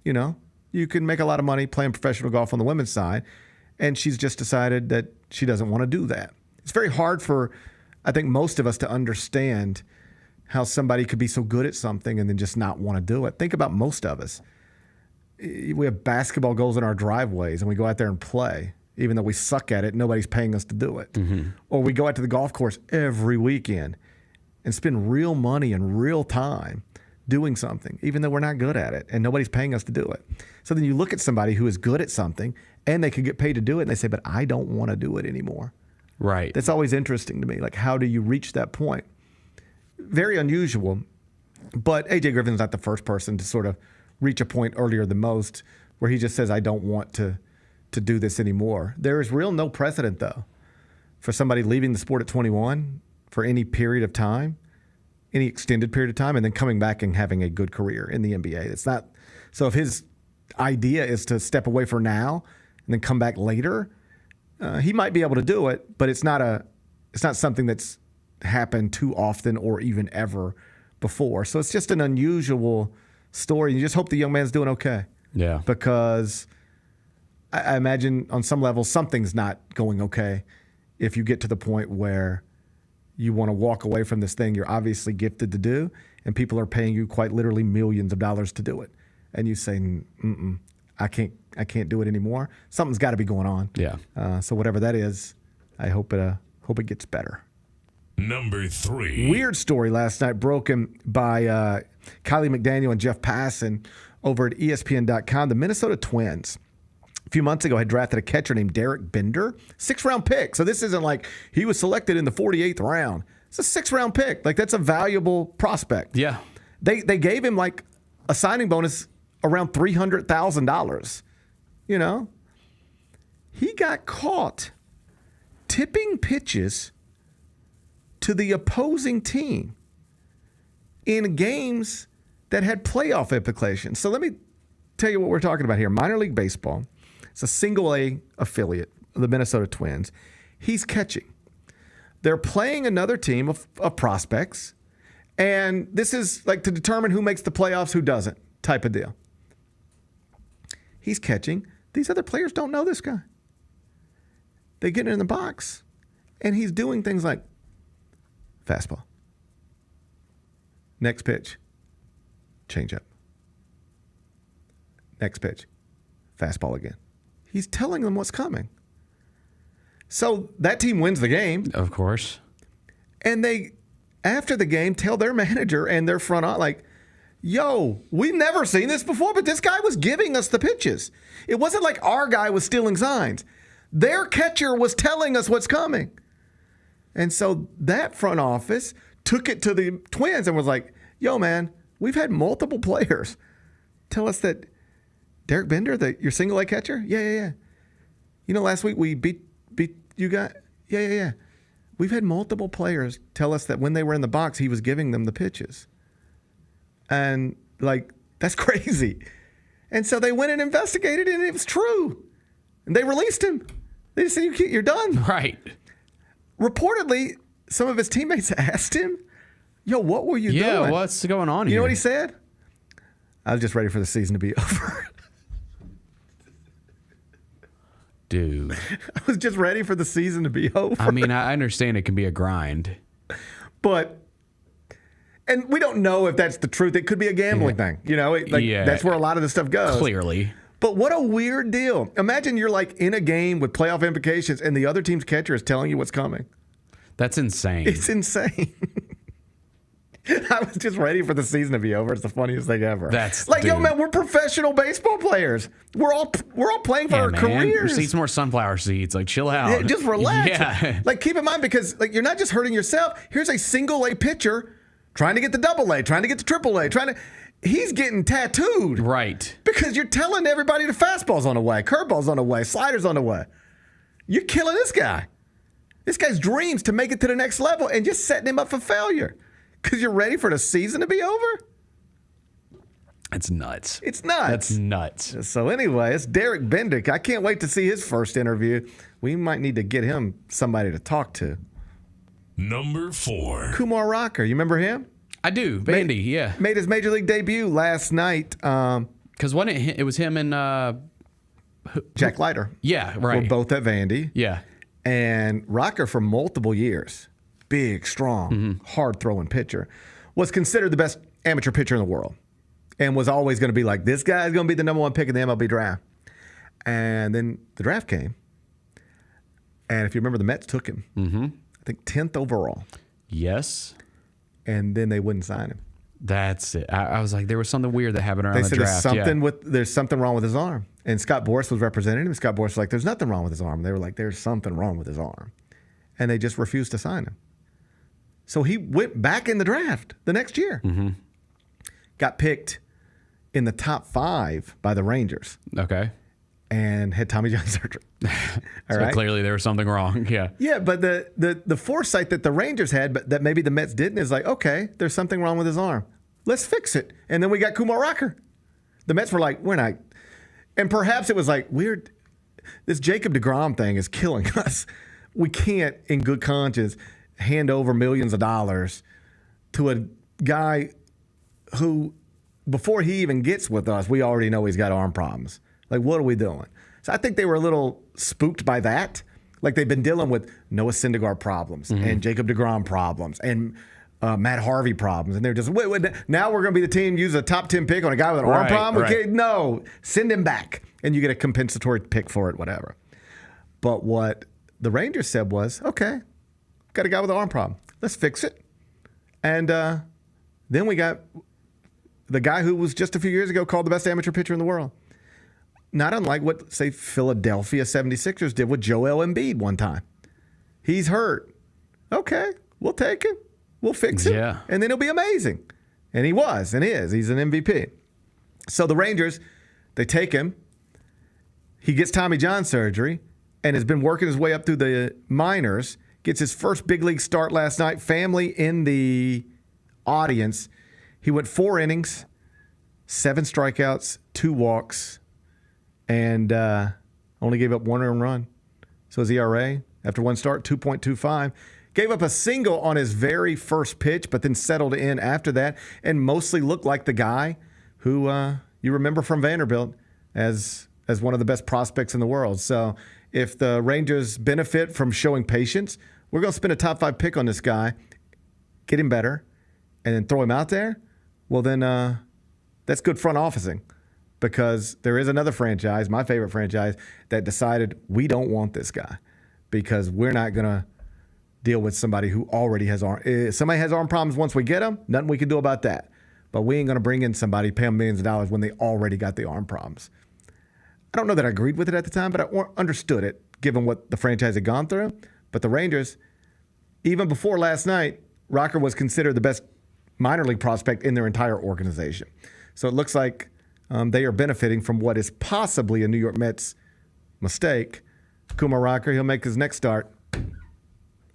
you can make a lot of money playing professional golf on the women's side, and she's just decided that she doesn't want to do that. It's very hard for, I think, most of us to understand how somebody could be so good at something and then just not want to do it. Think about most of us. We have basketball goals in our driveways, and we go out there and play. Even though we suck at it, nobody's paying us to do it. Mm-hmm. Or we go out to the golf course every weekend and spend real money and real time doing something, even though we're not good at it, and nobody's paying us to do it. So then you look at somebody who is good at something, and they could get paid to do it, and they say, but I don't want to do it anymore. Right. That's always interesting to me. Like, how do you reach that point? Very unusual, but A.J. Griffin's not the first person to sort of reach a point earlier than most where he just says, I don't want to do this anymore. There is no precedent, though, for somebody leaving the sport at 21 for any period of time, any extended period of time, and then coming back and having a good career in the NBA. It's not. So if his idea is to step away for now and then come back later, he might be able to do it, but it's not something that's happened too often or even ever before. So it's just an unusual story. You just hope the young man's doing okay. Yeah. Because I imagine on some level something's not going okay if you get to the point where you want to walk away from this thing you're obviously gifted to do, and people are paying you quite literally millions of dollars to do it. And you say, I can't do it anymore. Something's got to be going on. Yeah. So whatever that is, I hope it gets better. Number 3. Weird story last night broken by Kylie McDaniel and Jeff Passan over at ESPN.com. The Minnesota Twins a few months ago had drafted a catcher named Derek Bender, 6th-round pick. So this isn't like he was selected in the 48th round. It's a 6th-round pick. Like, that's a valuable prospect. Yeah. They gave him like a signing bonus around $300,000. He got caught tipping pitches to the opposing team in games that had playoff implications. So let me tell you what we're talking about here. Minor League Baseball. It's a single-A affiliate of the Minnesota Twins. He's catching. They're playing another team of prospects, and this is like to determine who makes the playoffs, who doesn't, type of deal. He's catching. These other players don't know this guy. They get in the box, and he's doing things like fastball, next pitch, changeup, next pitch, fastball again. He's telling them what's coming. So that team wins the game. Of course. And they, after the game, tell their manager and their front office, like, yo, we've never seen this before, but this guy was giving us the pitches. It wasn't like our guy was stealing signs. Their catcher was telling us what's coming. And so that front office took it to the Twins and was like, yo, man, we've had multiple players tell us that Derek Bender, your single-A catcher? Yeah. Last week we beat you guys? Yeah. We've had multiple players tell us that when they were in the box, he was giving them the pitches. And, that's crazy. And so they went and investigated, and it was true. And they released him. They just said, you're done. Right. Reportedly, some of his teammates asked him, yo, what were you doing? Yeah, what's going on here? You know what he said? I was just ready for the season to be over. Dude. I was just ready for the season to be over. I mean, I understand it can be a grind. And we don't know if that's the truth. It could be a gambling thing. That's where a lot of this stuff goes. Clearly. But what a weird deal. Imagine you're in a game with playoff implications and the other team's catcher is telling you what's coming. That's insane. It's insane. I was just ready for the season to be over. It's the funniest thing ever. Yo, man, we're professional baseball players. We're all playing for our careers. Eat some more sunflower seeds. Chill out. Yeah, just relax. Yeah. Keep in mind, because you're not just hurting yourself. Here's a single-A pitcher trying to get the double-A, trying to get the triple-A, he's getting tattooed. Right. Because you're telling everybody the fastball's on the way, curveball's on the way, slider's on the way. You're killing this guy. This guy's dreams to make it to the next level and just setting him up for failure because you're ready for the season to be over? It's nuts. It's nuts. That's nuts. So anyway, it's Derek Bendick. I can't wait to see his first interview. We might need to get him somebody to talk to. Number 4. Kumar Rocker. You remember him? I do. Bandy, yeah. Made his major league debut last night. Because it was him and Jack Leiter. Yeah, right. Were both at Vandy. Yeah. And Rocker for multiple years, big, strong, hard-throwing pitcher, was considered the best amateur pitcher in the world. And was always going to be like, this guy's going to be the number 1 pick in the MLB draft. And then the draft came. And if you remember, the Mets took him. I think 10th overall. Yes. And then they wouldn't sign him. That's it. I was like, there was something weird that happened around They the said draft. there's something wrong with his arm. And Scott Boras was representing him. Scott Boras was like, there's nothing wrong with his arm. They were like, there's something wrong with his arm. And they just refused to sign him. So he went back in the draft the next year. Got picked in the top 5 by the Rangers. Okay. And had Tommy John surgery. So clearly there was something wrong. Yeah. Yeah, but the foresight that the Rangers had, but that maybe the Mets didn't, is like, okay, there's something wrong with his arm. Let's fix it. And then we got Kumar Rocker. The Mets were like, we're not. And perhaps it was like, weird. This Jacob deGrom thing is killing us. We can't, in good conscience, hand over millions of dollars to a guy who, before he even gets with us, we already know he's got arm problems. Like, what are we doing? So I think they were a little spooked by that. Like, they've been dealing with Noah Syndergaard problems and Jacob deGrom problems and Matt Harvey problems. And they're just, wait, now we're going to be the team use a top 10 pick on a guy with an arm problem? Right. Okay, no, send him back. And you get a compensatory pick for it, whatever. But what the Rangers said was, okay, got a guy with an arm problem. Let's fix it. And then we got the guy who was just a few years ago called the best amateur pitcher in the world. Not unlike what, say, Philadelphia 76ers did with Joel Embiid one time. He's hurt. Okay, we'll take him. We'll fix him. Yeah. And then he'll be amazing. And he was and is. He's an MVP. So the Rangers, they take him. He gets Tommy John surgery and has been working his way up through the minors. Gets his first big league start last night. Family in the audience. He went 4 innings, 7 strikeouts, 2 walks, and only gave up 1 earned run. So his ERA, after 1 start, 2.25. Gave up a single on his very first pitch, but then settled in after that and mostly looked like the guy who you remember from Vanderbilt as one of the best prospects in the world. So if the Rangers benefit from showing patience, we're going to spend a top 5 pick on this guy, get him better, and then throw him out there. Well, then that's good front officing because there is another franchise, my favorite franchise, that decided we don't want this guy because we're not going to deal with somebody who already has arm. If somebody has arm problems once we get them, nothing we can do about that. But we ain't going to bring in somebody, pay them millions of dollars when they already got the arm problems. I don't know that I agreed with it at the time, but I understood it given what the franchise had gone through. But the Rangers, even before last night, Rocker was considered the best minor league prospect in their entire organization. So it looks like they are benefiting from what is possibly a New York Mets mistake. Kumar Rocker, he'll make his next start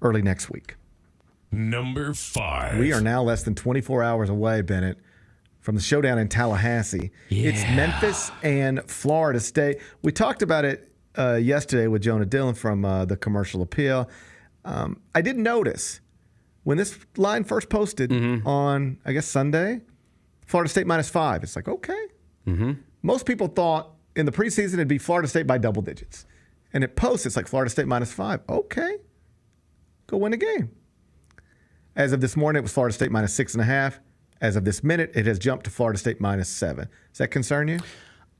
early next week. Number 5. We are now less than 24 hours away, Bennett, from the showdown in Tallahassee. Yeah. It's Memphis and Florida State. We talked about it yesterday with Jonah Dillon from the Commercial Appeal. I did notice when this line first posted on, I guess, Sunday, Florida State -5. It's like, okay. Most people thought in the preseason it'd be Florida State by double digits. And it posts, it's like Florida State -5. Okay. Go win the game. As of this morning, it was Florida State -6.5. As of this minute, it has jumped to Florida State -7. Does that concern you?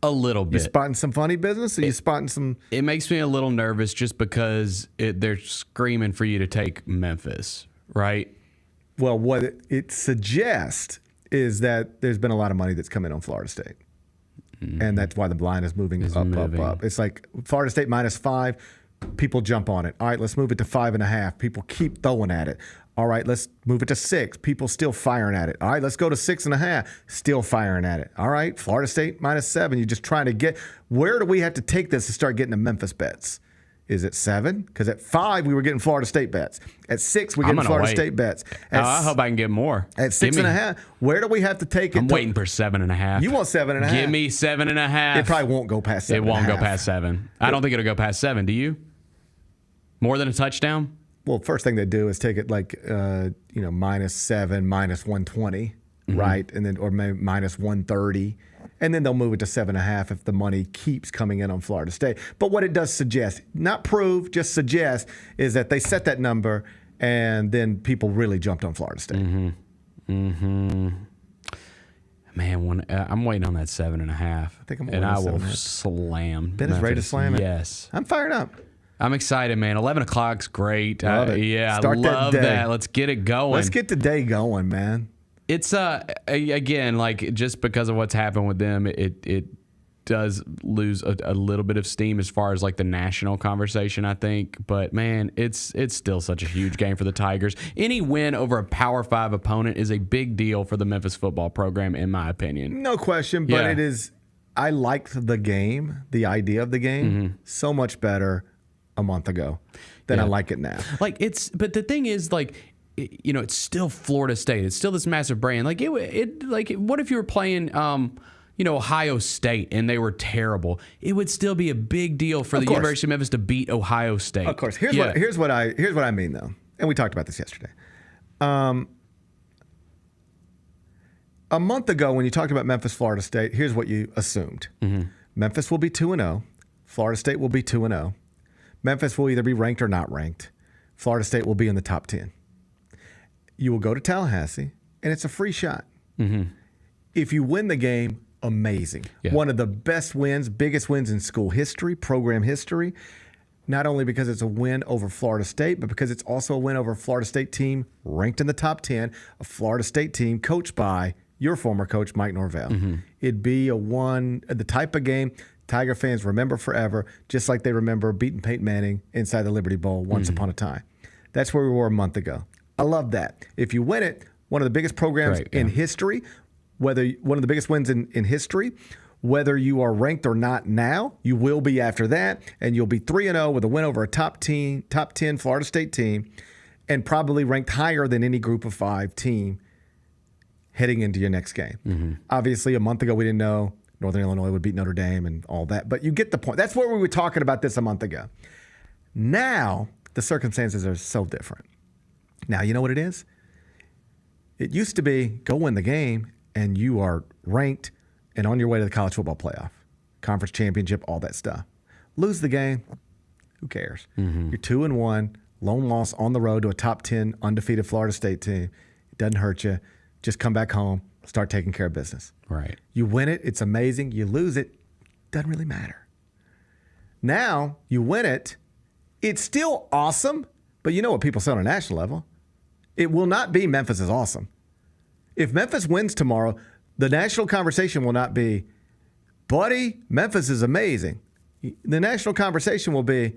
A little bit. You spotting some funny business? Or you spotting some? It makes me a little nervous just because they're screaming for you to take Memphis, right? Well, what it suggests is that there's been a lot of money that's come in on Florida State. And that's why the line is moving up. It's like Florida State -5. People jump on it. All right, let's move it to 5.5. People keep throwing at it. All right, let's move it to 6. People still firing at it. All right, let's go to 6.5. Still firing at it. All right, Florida State -7. You're just trying to get, where do we have to take this to start getting the Memphis bets? Is it 7? Because at 5, we were getting Florida State bets. At 6, we're getting Florida State bets. I hope I can get more. At 6.5, where do we have to take it? I'm waiting for 7.5. You want 7.5? Give me 7.5. It probably won't go past 7.5. It won't go past 7. I don't think it'll go past 7. Do you? More than a touchdown? Well, first thing they do is take it like, -7, -120, right? And then, or maybe -130. And then they'll move it to 7.5 if the money keeps coming in on Florida State. But what it does suggest, not prove, just suggest, is that they set that number and then people really jumped on Florida State. Man, I'm waiting on that 7.5. I think I'm and I will 7.5. slam. Ben is ready to slam it. Yes. I'm fired up. I'm excited, man. 11 o'clock's great. Love it. Yeah, Start I love that day. that. Let's get it going. Let's get the day going, man. It's again, like, just because of what's happened with them, it does lose a little bit of steam as far as like the national conversation, I think. But man, it's still such a huge game for the Tigers. Any win over a Power 5 opponent is a big deal for the Memphis football program, in my opinion. No question, but it is. I liked the game, the idea of the game, so much better a month ago than I like it now. Like, but the thing is, like, you know, it's still Florida State. It's still this massive brand. Like, what if you were playing, Ohio State and they were terrible? It would still be a big deal for the University of Memphis to beat Ohio State. Of course. Here's what I mean, though, and we talked about this yesterday. A month ago, when you talked about Memphis, Florida State, here's what you assumed: Memphis will be 2-0, Florida State will be 2-0. Memphis will either be ranked or not ranked. Florida State will be in the top 10. You will go to Tallahassee, and it's a free shot. If you win the game, amazing. Yeah. One of the best wins, biggest wins in school history, program history, not only because it's a win over Florida State, but because it's also a win over a Florida State team ranked in the top 10, a Florida State team coached by your former coach, Mike Norvell. It'd be the type of game Tiger fans remember forever, just like they remember beating Peyton Manning inside the Liberty Bowl once upon a time. That's where we were a month ago. I love that. If you win it, one of the biggest programs in history, one of the biggest wins in history, whether you are ranked or not now, you will be after that, and you'll be 3-0 with a win over a top 10 Florida State team, and probably ranked higher than any group of 5 team heading into your next game. Obviously, a month ago, we didn't know Northern Illinois would beat Notre Dame and all that, but you get the point. That's where we were talking about this a month ago. Now, the circumstances are so different. Now, you know what it is? It used to be go win the game and you are ranked and on your way to the college football playoff, conference championship, all that stuff. Lose the game, who cares? You're 2-1, lone loss on the road to a top 10 undefeated Florida State team. It doesn't hurt you. Just come back home, start taking care of business. Right. You win it, it's amazing. You lose it, doesn't really matter. Now, you win it, it's still awesome, but you know what people say on a national level? It will not be Memphis is awesome. If Memphis wins tomorrow, the national conversation will not be, buddy, Memphis is amazing. The national conversation will be,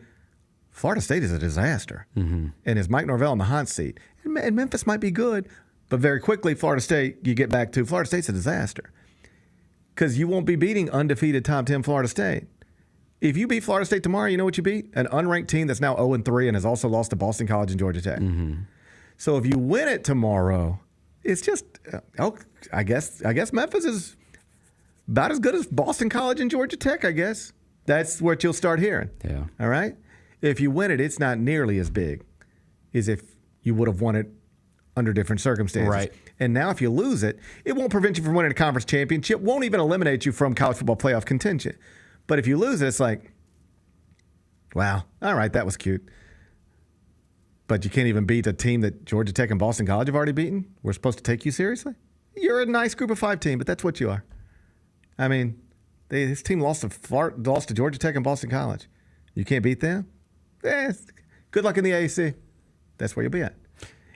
Florida State is a disaster. And is Mike Norvell in the hot seat? And Memphis might be good, but very quickly, Florida State, you get back to Florida State's a disaster. Because you won't be beating undefeated top 10 Florida State. If you beat Florida State tomorrow, you know what you beat? An unranked team that's now 0-3 and has also lost to Boston College and Georgia Tech. So if you win it tomorrow, it's just, I guess Memphis is about as good as Boston College and Georgia Tech, I guess. That's what you'll start hearing. Yeah. All right? If you win it, it's not nearly as big as if you would have won it under different circumstances. Right. And now if you lose it, it won't prevent you from winning a conference championship, won't even eliminate you from college football playoff contention. But if you lose it, it's like, wow, all right, that was cute. But you can't even beat a team that Georgia Tech and Boston College have already beaten? We're supposed to take you seriously? You're a nice group of 5 team, but that's what you are. I mean, this team lost to Georgia Tech and Boston College. You can't beat them? Good luck in the AAC. That's where you'll be at.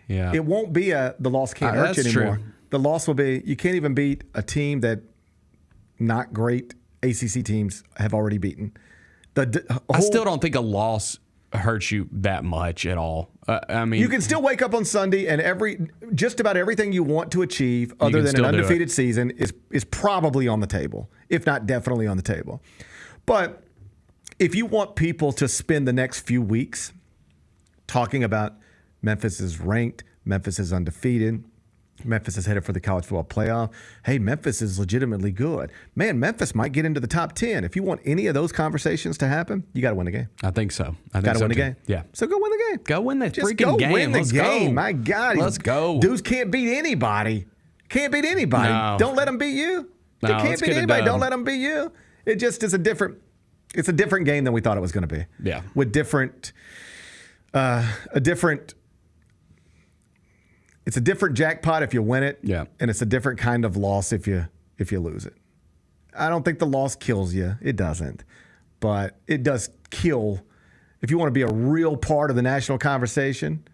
Yeah. It won't be the loss can't hurt you anymore. True. The loss will be you can't even beat a team that not great ACC teams have already beaten. I still don't think a loss hurts you that much at all. I mean, you can still wake up on Sunday and just about everything you want to achieve other than an undefeated season is probably on the table, if not definitely on the table. But if you want people to spend the next few weeks talking about Memphis is ranked, Memphis is undefeated, Memphis is headed for the college football playoff. Hey, Memphis is legitimately good. Man, Memphis might get into the top 10. If you want any of those conversations to happen, you got to win the game. I think so. Got to win the game. Yeah. So go win the game. Go win the Just freaking go game. win the Let's game. go. My God. Let's go. Dudes can't beat anybody. Can't beat anybody. No. Don't let them beat you. No, They can't let's beat get it anybody. done. Don't let them beat you. It just is a different game than we thought it was going to be. Yeah. With it's a different jackpot if you win it. Yeah. And it's a different kind of loss if you lose it. I don't think the loss kills you. It doesn't. But it does kill if you want to be a real part of the national conversation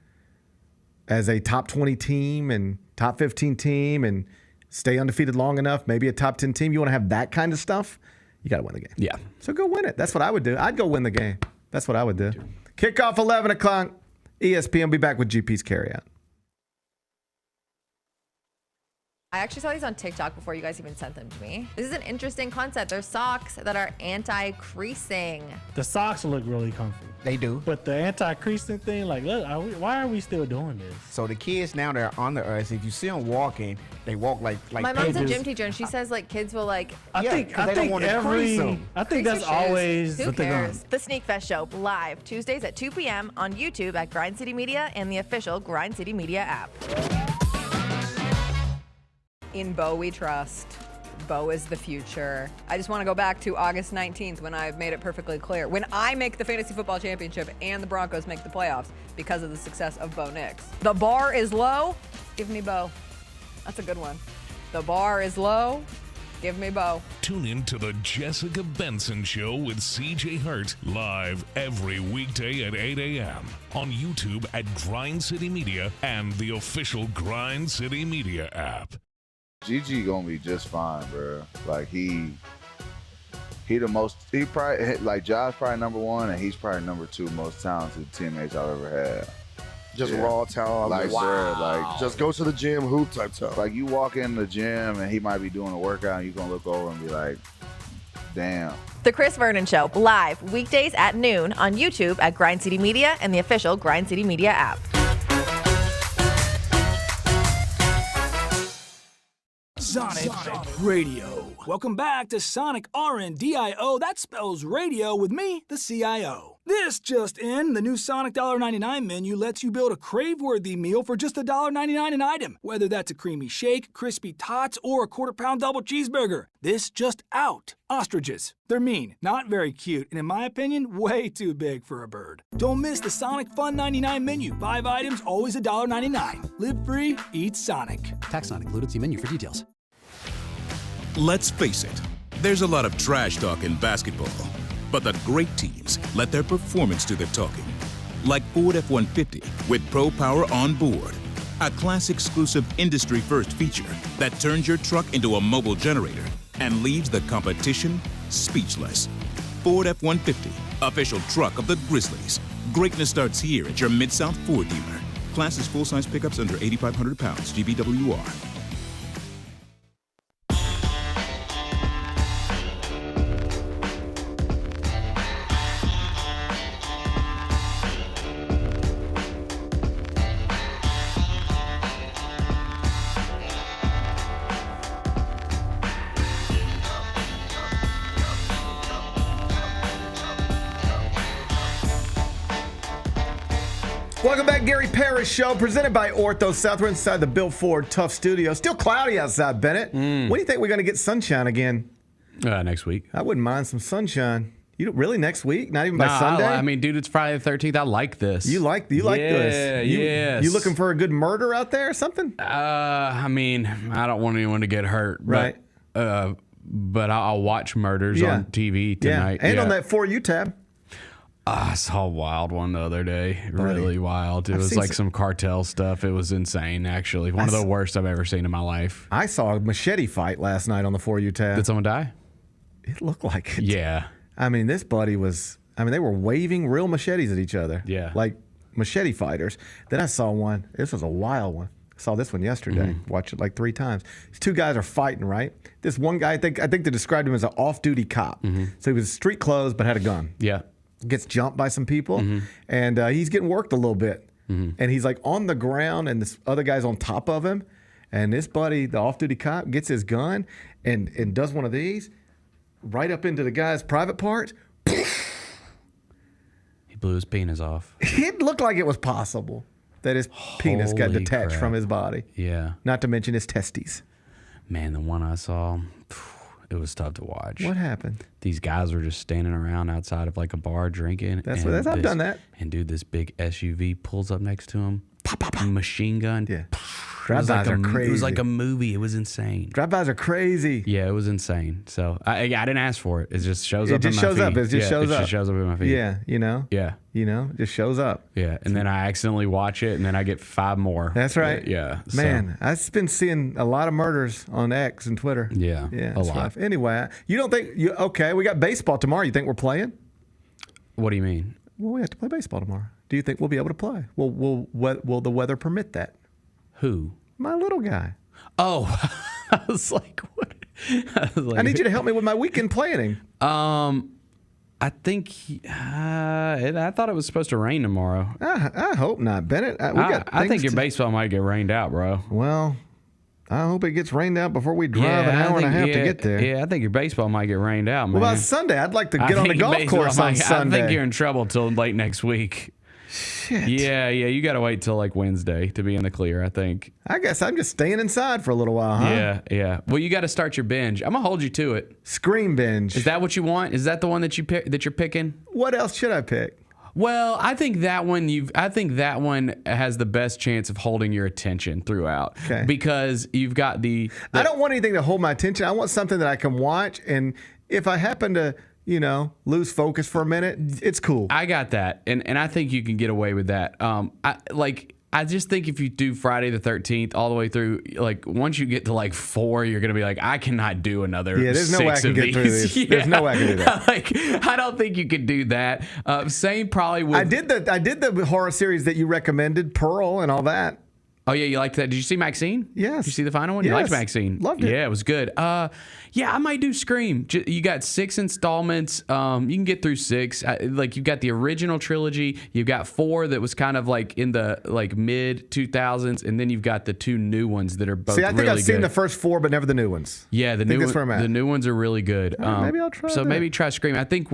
as a top 20 team and top 15 team and stay undefeated long enough, maybe a top 10 team. You want to have that kind of stuff, you got to win the game. Yeah. So go win it. That's what I would do. I'd go win the game. That's what I would do. Kickoff 11 o'clock. ESPN will be back with GP's Carryout. I actually saw these on TikTok before you guys even sent them to me. This is an interesting concept. They're socks that are anti-creasing. The socks look really comfy. They do. But the anti-creasing thing, like, look, why are we still doing this? So the kids now they're on the ice. If you see them walking, they walk like My mom's a gym teacher, and she says like kids will like. I think that's always Who what they're going. cares? The Sneak Fest Show live Tuesdays at 2 p.m. on YouTube at Grind City Media and the official Grind City Media app. In Bo we trust. Bo is the future. I just want to go back to August 19th when I've made it perfectly clear. When I make the fantasy football championship and the Broncos make the playoffs because of the success of Bo Nix. The bar is low. Give me Bo. That's a good one. The bar is low. Give me Bo. Tune in to the Jessica Benson Show with CJ Hurt live every weekday at 8 a.m. on YouTube at Grind City Media and the official Grind City Media app. GG gonna be just fine, bro. Like he probably like Josh probably number one, and he's probably number two most talented teammates I've ever had. Just raw talent. Like, bro, like just go to the gym, hoop type talent. Like you walk in the gym and he might be doing a workout, and you gonna look over and be like, damn. The Chris Vernon Show live weekdays at noon on YouTube at Grind City Media and the official Grind City Media app. Sonic Radio. Welcome back to Sonic RNDIO. That spells radio with me, the CIO. This just in, the new Sonic $1.99 menu lets you build a crave-worthy meal for just $1.99 an item, whether that's a creamy shake, crispy tots, or a quarter-pound double cheeseburger. This just out. Ostriches. They're mean, not very cute, and in my opinion, way too big for a bird. Don't miss the Sonic Fun 99 menu. 5 items, always $1.99. Live free, eat Sonic. Tax not included. See menu for details. Let's face it, there's a lot of trash talk in basketball. But the great teams let their performance do the talking. Like Ford F-150 with Pro Power on board. A class-exclusive industry-first feature that turns your truck into a mobile generator and leaves the competition speechless. Ford F-150, official truck of the Grizzlies. Greatness starts here at your Mid-South Ford dealer. Class is full-size pickups under 8,500 pounds, GVWR. Welcome back, Gary Parrish Show, presented by Ortho South. We're inside the Bill Ford Tough Studio. Still cloudy outside, Bennett. When do you think we're going to get sunshine again? Next week. I wouldn't mind some sunshine. You don't, really next week? Not even by Sunday? I mean, dude, it's Friday the 13th. I like this. You like this? Yes. You looking for a good murder out there or something? I mean, I don't want anyone to get hurt. Right. But I'll watch murders on TV tonight. Yeah. And on that For You tab. I saw a wild one the other day. Really wild. It was like some cartel stuff. It was insane, actually. One of the worst I've ever seen in my life. I saw a machete fight last night on the For You tab. Did someone die? It looked like it. Yeah. I mean, this buddy was, they were waving real machetes at each other. Yeah. Like machete fighters. Then I saw one. This was a wild one. Saw this one yesterday. Watched it like 3 times. These 2 guys are fighting, right? This one guy, I think they described him as an off-duty cop. So he was street clothes but had a gun. Yeah. Gets jumped by some people, and he's getting worked a little bit. And he's like on the ground, and this other guy's on top of him. And this buddy, the off-duty cop, gets his gun and does one of these right up into the guy's private parts. He blew his penis off. It looked like it was possible that his penis got detached from his body. Yeah. Not to mention his testes. Man, the one I saw, it was tough to watch. What happened? These guys were just standing around outside of like a bar drinking. I've done that. And dude, this big SUV pulls up next to him. Machine gun. Yeah. Drive-bys are crazy. It was like a movie. It was insane. Drive-bys are crazy. Yeah, it was insane. So I didn't ask for it. It just shows up in my feed. It just shows up. It just shows up in my feed. Yeah, Yeah. Just shows up. Yeah, and then I accidentally watch it, and then I get 5 more. That's right. Yeah. Man, I've been seeing a lot of murders on X and Twitter. Yeah, a lot. Rough. Anyway, you don't think okay? We got baseball tomorrow. You think we're playing? What do you mean? Well, we have to play baseball tomorrow. Do you think we'll be able to play? Will the weather permit that? Who? My little guy. Oh, I was like, what? I need you to help me with my weekend planning. I think I thought it was supposed to rain tomorrow. I hope not, Bennett. I think your baseball might get rained out, bro. Well, I hope it gets rained out before we drive an hour and a half to get there. Yeah, I think your baseball might get rained out, man. What about Sunday? I'd like to get on the golf course on Sunday. I think you're in trouble till late next week. Shit. Yeah, you got to wait till like Wednesday to be in the clear, I think. I guess I'm just staying inside for a little while, huh? Yeah. Well, you got to start your binge. I'm going to hold you to it. Scream binge. Is that what you want? Is that the one that you're picking? What else should I pick? Well, I think that one has the best chance of holding your attention throughout. Okay. Because you've got the I don't want anything to hold my attention. I want something that I can watch, and if I happen to lose focus for a minute, it's cool. I got that, and I think you can get away with that. I just think if you do Friday the 13th all the way through, like once you get to like 4, you're gonna be like, I cannot do another. Yeah, there's no way I can get through this. Yeah. There's no way I can do that. I don't think you could do that. Same probably with. I did the horror series that you recommended, Pearl and all that. Oh yeah, you liked that? Did you see Maxine? Yes. Did you see the final one? Yes. You liked Maxine? Loved it. Yeah, it was good. Yeah, I might do Scream. You got 6 installments. You can get through 6. You've got the original trilogy. You've got 4 that was kind of like in the mid 2000s, and then you've got the 2 new ones that are both. See, I think really I've seen good. the first 4, but never the new ones. Yeah, the new ones are really good. Maybe I'll try. So that. maybe try Scream. I think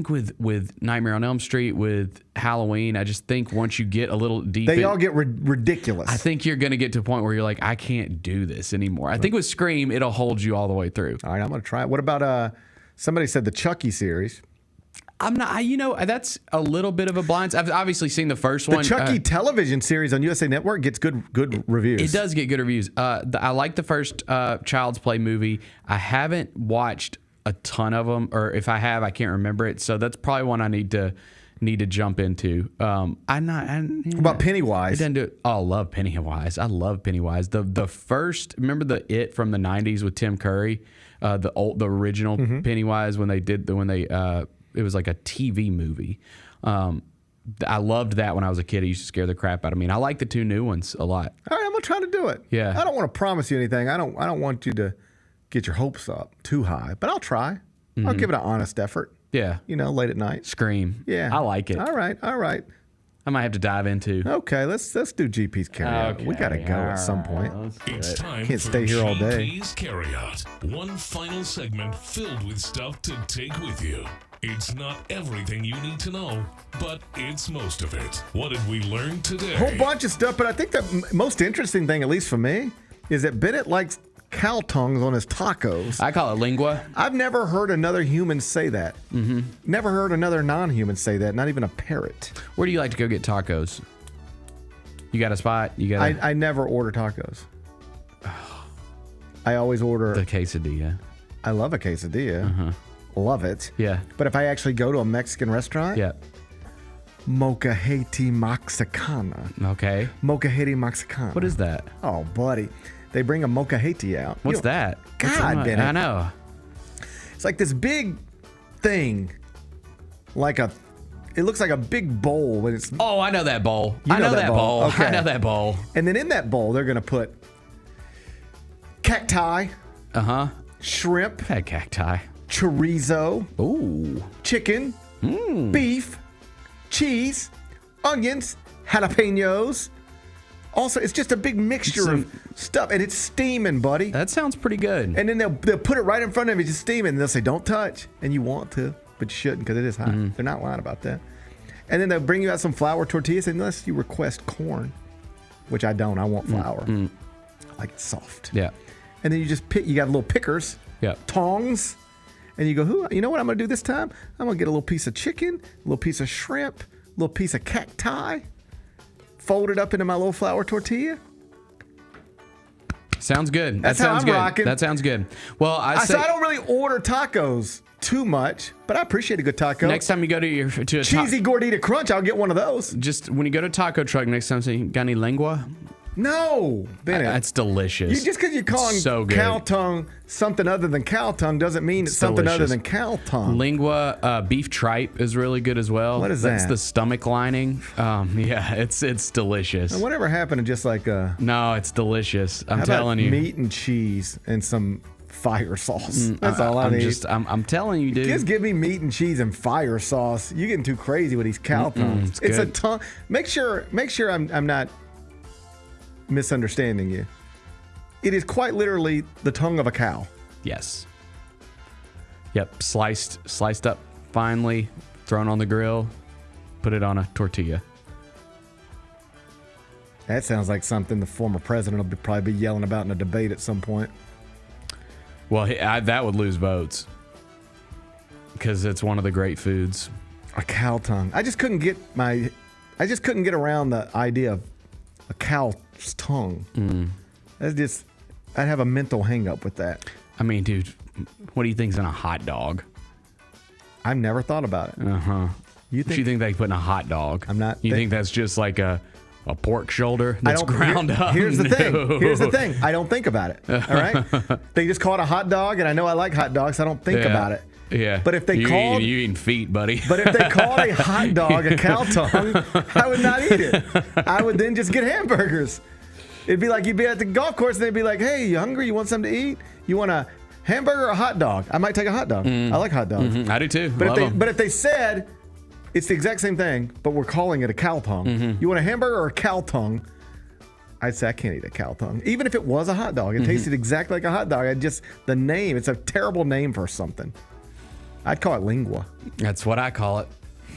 with Nightmare on Elm Street, with Halloween, I just think once you get a little deep, they all get ridiculous. I think you're going to get to a point where you're like, I can't do this anymore. I think with Scream, it'll hold you all the way through. All right, I'm going to try it. What about somebody said the Chucky series? I'm not. That's a little bit of a blind. I've obviously seen the first one. The Chucky television series on USA Network gets good reviews. It does get good reviews. I like the first Child's Play movie. I haven't watched a ton of them, or if I have, I can't remember it. So that's probably one I need to jump into. What about Pennywise? It doesn't do it. Oh, I love Pennywise. I love Pennywise. The first, remember the It from the 90s with Tim Curry, the original Pennywise when it was like a TV movie. I loved that when I was a kid. It used to scare the crap out of me. And I like the 2 new ones a lot. All right, I'm gonna try to do it. Yeah. I don't want to promise you anything. I don't want you to get your hopes up too high, but I'll try. I'll give it an honest effort. Yeah. Late at night. Scream. Yeah. I like it. All right. I might have to dive into. Okay, let's do GP's carryout. Okay, We gotta go at some point. It's time Can't for stay here all day. GP's Carryout. One final segment filled with stuff to take with you. It's not everything you need to know, but it's most of it. What did we learn today? A whole bunch of stuff, but I think the most interesting thing, at least for me, is that Bennett likes cow tongues on his tacos. I call it lingua. I've never heard another human say that. Mm-hmm. Never heard another non-human say that, not even a parrot. Where do you like to go get tacos? You got a spot? I never order tacos. I always order the quesadilla. I love a quesadilla. Uh-huh. Love it. Yeah. But if I actually go to a Mexican restaurant, Mocajete Mexicana. Okay. Mocajete Mexicana. What is that? Oh, buddy. They bring a mocajete out. What's that? God, Bennett. I know. It's like this big thing. It looks like a big bowl when it's. Oh, I know that bowl. You I know that bowl. Okay. I know that bowl. And then in that bowl, they're going to put cacti. Shrimp. Had cacti. Chorizo. Ooh. Chicken. Beef. Cheese. Onions. Jalapenos. Also, it's just a big mixture of stuff, and it's steaming, buddy. That sounds pretty good. And then they'll put it right in front of you, just steaming, and they'll say, "Don't touch," and you want to, but you shouldn't because it is hot. They're not lying about that. And then they'll bring you out some flour tortillas, unless you request corn, which I don't. I want flour. I like it soft. Yeah. And then you just pick. You got little pickers. Yeah. Tongs. And you go, you know what I'm going to do this time? I'm going to get a little piece of chicken, a little piece of shrimp, a little piece of cacti, fold it up into my little flour tortilla. Sounds good. That's that sounds how I'm good. rocking. That sounds good. Well, I don't really order tacos too much, but I appreciate a good taco. Next time you go to a cheesy gordita crunch, I'll get one of those. Just when you go to taco truck next time, say, got any lengua? No, Bennett. That's delicious. Just because you're calling so good. cow tongue something other than cow tongue doesn't mean it's something other than cow tongue. Lingua, beef tripe is really good as well. What is That's that? the stomach lining. Yeah, it's delicious. And whatever happened to just like No, it's delicious. I'm how telling about you. meat and cheese and some fire sauce. That's all I need. I'm telling you, dude. Just give me meat and cheese and fire sauce. You're getting too crazy with these cow tongues. It's a tongue. Make sure I'm not misunderstanding you. It is quite literally the tongue of a cow. Yes. Yep. Sliced up finely, thrown on the grill, put it on a tortilla. That sounds like something the former president will probably be yelling about in a debate at some point. Well, that would lose votes because it's one of the great foods. A cow tongue. I just couldn't get around the idea of a cow's tongue. That's just, I'd have a mental hang up with that. I mean, dude, what do you think's in a hot dog? I've never thought about it. What you think they put in a hot dog? I'm not. You think that's just like a pork shoulder that's ground up? Here's the thing. No. Here's the thing. I don't think about it. All right. They just call it a hot dog, and I know I like hot dogs. So I don't think about it. Yeah. But if they you eating feet, buddy. But if they called a hot dog a cow tongue, I would not eat it. I would then just get hamburgers. It'd be like you'd be at the golf course and they'd be like, "Hey, you hungry? You want something to eat? You want a hamburger or a hot dog?" I might take a hot dog. I like hot dogs. I do too. But if they said it's the exact same thing, but we're calling it a cow tongue, you want a hamburger or a cow tongue? I'd say I can't eat a cow tongue. Even if it was a hot dog, it tasted exactly like a hot dog. The name, it's a terrible name for something. I'd call it lingua. That's what I call it.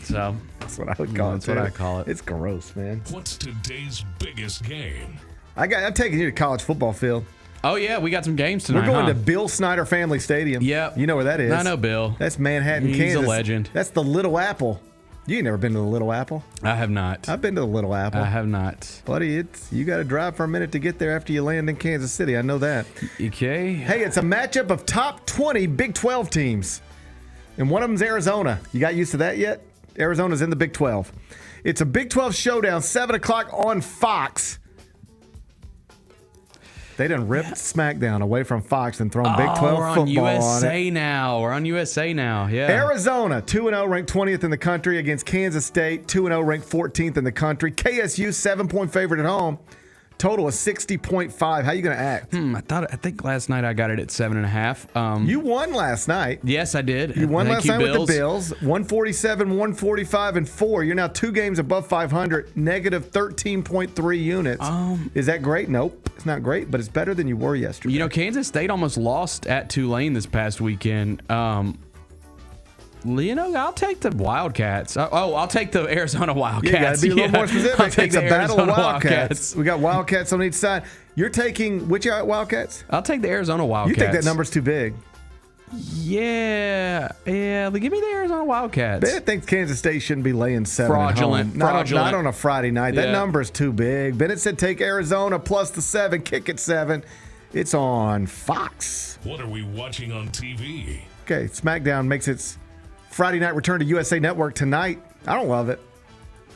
So that's what I would call it. That's what I call it. It's gross, man. What's today's biggest game? I'm taking you to college football field. Oh yeah, we got some games tonight. We're going to Bill Snyder Family Stadium. Yep. You know where that is. I know Bill. That's Manhattan, He's Kansas. a legend. That's the Little Apple. You ain't never been to the Little Apple? I have not. I've been to the Little Apple. I have not. Buddy, you got to drive for a minute to get there after you land in Kansas City. I know that. Okay. Hey, it's a matchup of top 20 Big 12 teams. And one of them's Arizona. You got used to that yet? Arizona's in the Big 12. It's a Big 12 showdown, 7 o'clock on Fox. They done ripped SmackDown away from Fox and thrown Big 12 football on it. We're on USA now. Yeah. Arizona, 2-0, ranked 20th in the country against Kansas State, 2-0, ranked 14th in the country. KSU, 7-point favorite at home. Total of 60.5. How you going to act? I think last night I got it at 7.5. You won last night. Yes, I did. You won last night Bills. with the Bills. 147, 145, and 4. You're now 2 games above 500, negative 13.3 units. Is that great? Nope. It's not great, but it's better than you were yesterday. You know, Kansas State almost lost at Tulane this past weekend. I'll take the Wildcats. I'll take the Arizona Wildcats. You got to be a little more specific. I'll take It's a the battle of Arizona Wildcats. We got Wildcats on each side. You're taking which Wildcats? I'll take the Arizona Wildcats. You think that number's too big? Yeah. Give me the Arizona Wildcats. Bennett thinks Kansas State shouldn't be laying 7 Fraudulent. at home. Not on a Friday night. That Yeah. number's too big. Bennett said take Arizona plus the 7, kick it 7. It's on Fox. What are we watching on TV? Okay, SmackDown makes its Friday night return to USA Network tonight. I don't love it.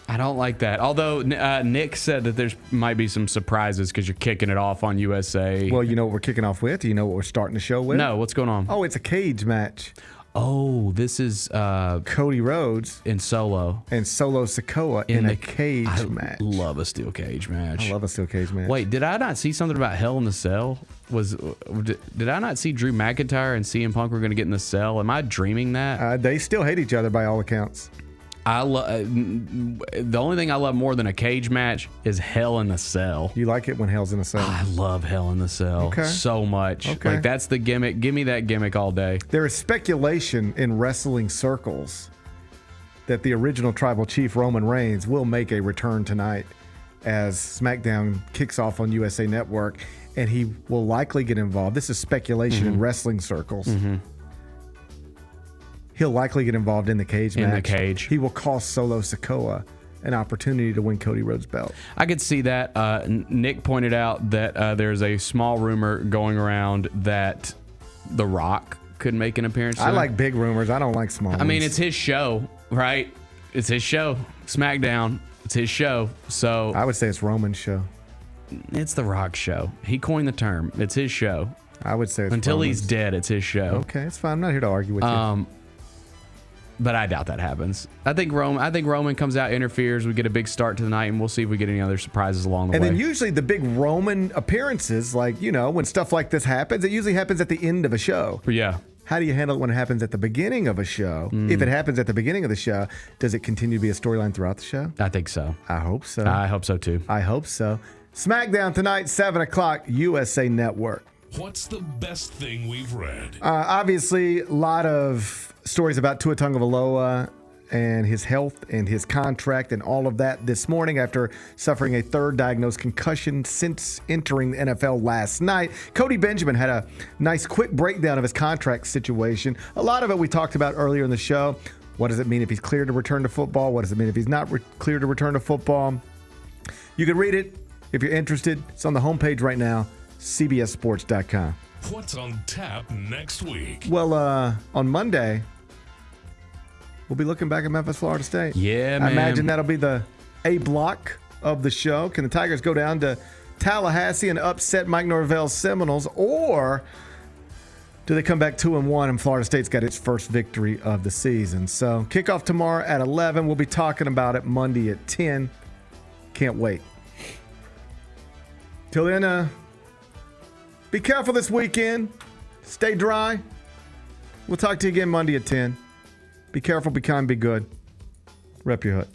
I don't like that. Although Nick said that there might be some surprises because you're kicking it off on USA. Well, you know what we're kicking off with? Do you know what we're starting the show with? No, what's going on? Oh, it's a cage match. Oh, this is Cody Rhodes in Solo. And Solo Sikoa in a cage match. I love a steel cage match. I love a steel cage match. Wait, did I not see something about Hell in the Cell? Did I not see Drew McIntyre and CM Punk were going to get in the cell? Am I dreaming that? They still hate each other by all accounts. The only thing I love more than a cage match is Hell in the Cell. You like it when Hell's in the cell? I love Hell in the Cell so much. Okay. Like, that's the gimmick. Give me that gimmick all day. There is speculation in wrestling circles that the original Tribal Chief Roman Reigns will make a return tonight as SmackDown kicks off on USA Network, and he will likely get involved. This is speculation in wrestling circles. He'll likely get involved in the cage match. In the cage. He will cost Solo Sikoa an opportunity to win Cody Rhodes' belt. I could see that. Nick pointed out that there's a small rumor going around that The Rock could make an appearance. I like big rumors. I don't like small ones. I mean, it's his show, right? It's his show. SmackDown. It's his show. So I would say it's Roman's show. It's The Rock's show. He coined the term. It's his show. I would say it's until Roman's. He's dead, it's his show. Okay, it's fine. I'm not here to argue with you. But I doubt that happens. I think Roman comes out, interferes. We get a big start to the night, and we'll see if we get any other surprises along the way. And then usually the big Roman appearances, like, when stuff like this happens, it usually happens at the end of a show. Yeah. How do you handle it when it happens at the beginning of a show? If it happens at the beginning of the show, does it continue to be a storyline throughout the show? I think so. I hope so. I hope so, too. I hope so. SmackDown tonight, 7 o'clock, USA Network. What's the best thing we've read? Obviously, a lot of stories about Tua Tagovailoa and his health and his contract and all of that this morning after suffering a third diagnosed concussion since entering the NFL last night. Cody Benjamin had a nice quick breakdown of his contract situation. A lot of it we talked about earlier in the show. What does it mean if he's cleared to return to football? What does it mean if he's not cleared to return to football? You can read it if you're interested. It's on the homepage right now, cbssports.com. What's on tap next week? Well, on Monday, we'll be looking back at Memphis, Florida State. Yeah, man. I imagine that'll be the A block of the show. Can the Tigers go down to Tallahassee and upset Mike Norvell's Seminoles, or do they come back 2-1 and Florida State's got its first victory of the season? So kickoff tomorrow at 11. We'll be talking about it Monday at 10. Can't wait. Till then, be careful this weekend. Stay dry. We'll talk to you again Monday at 10. Be careful, be kind, be good. Rep your hood.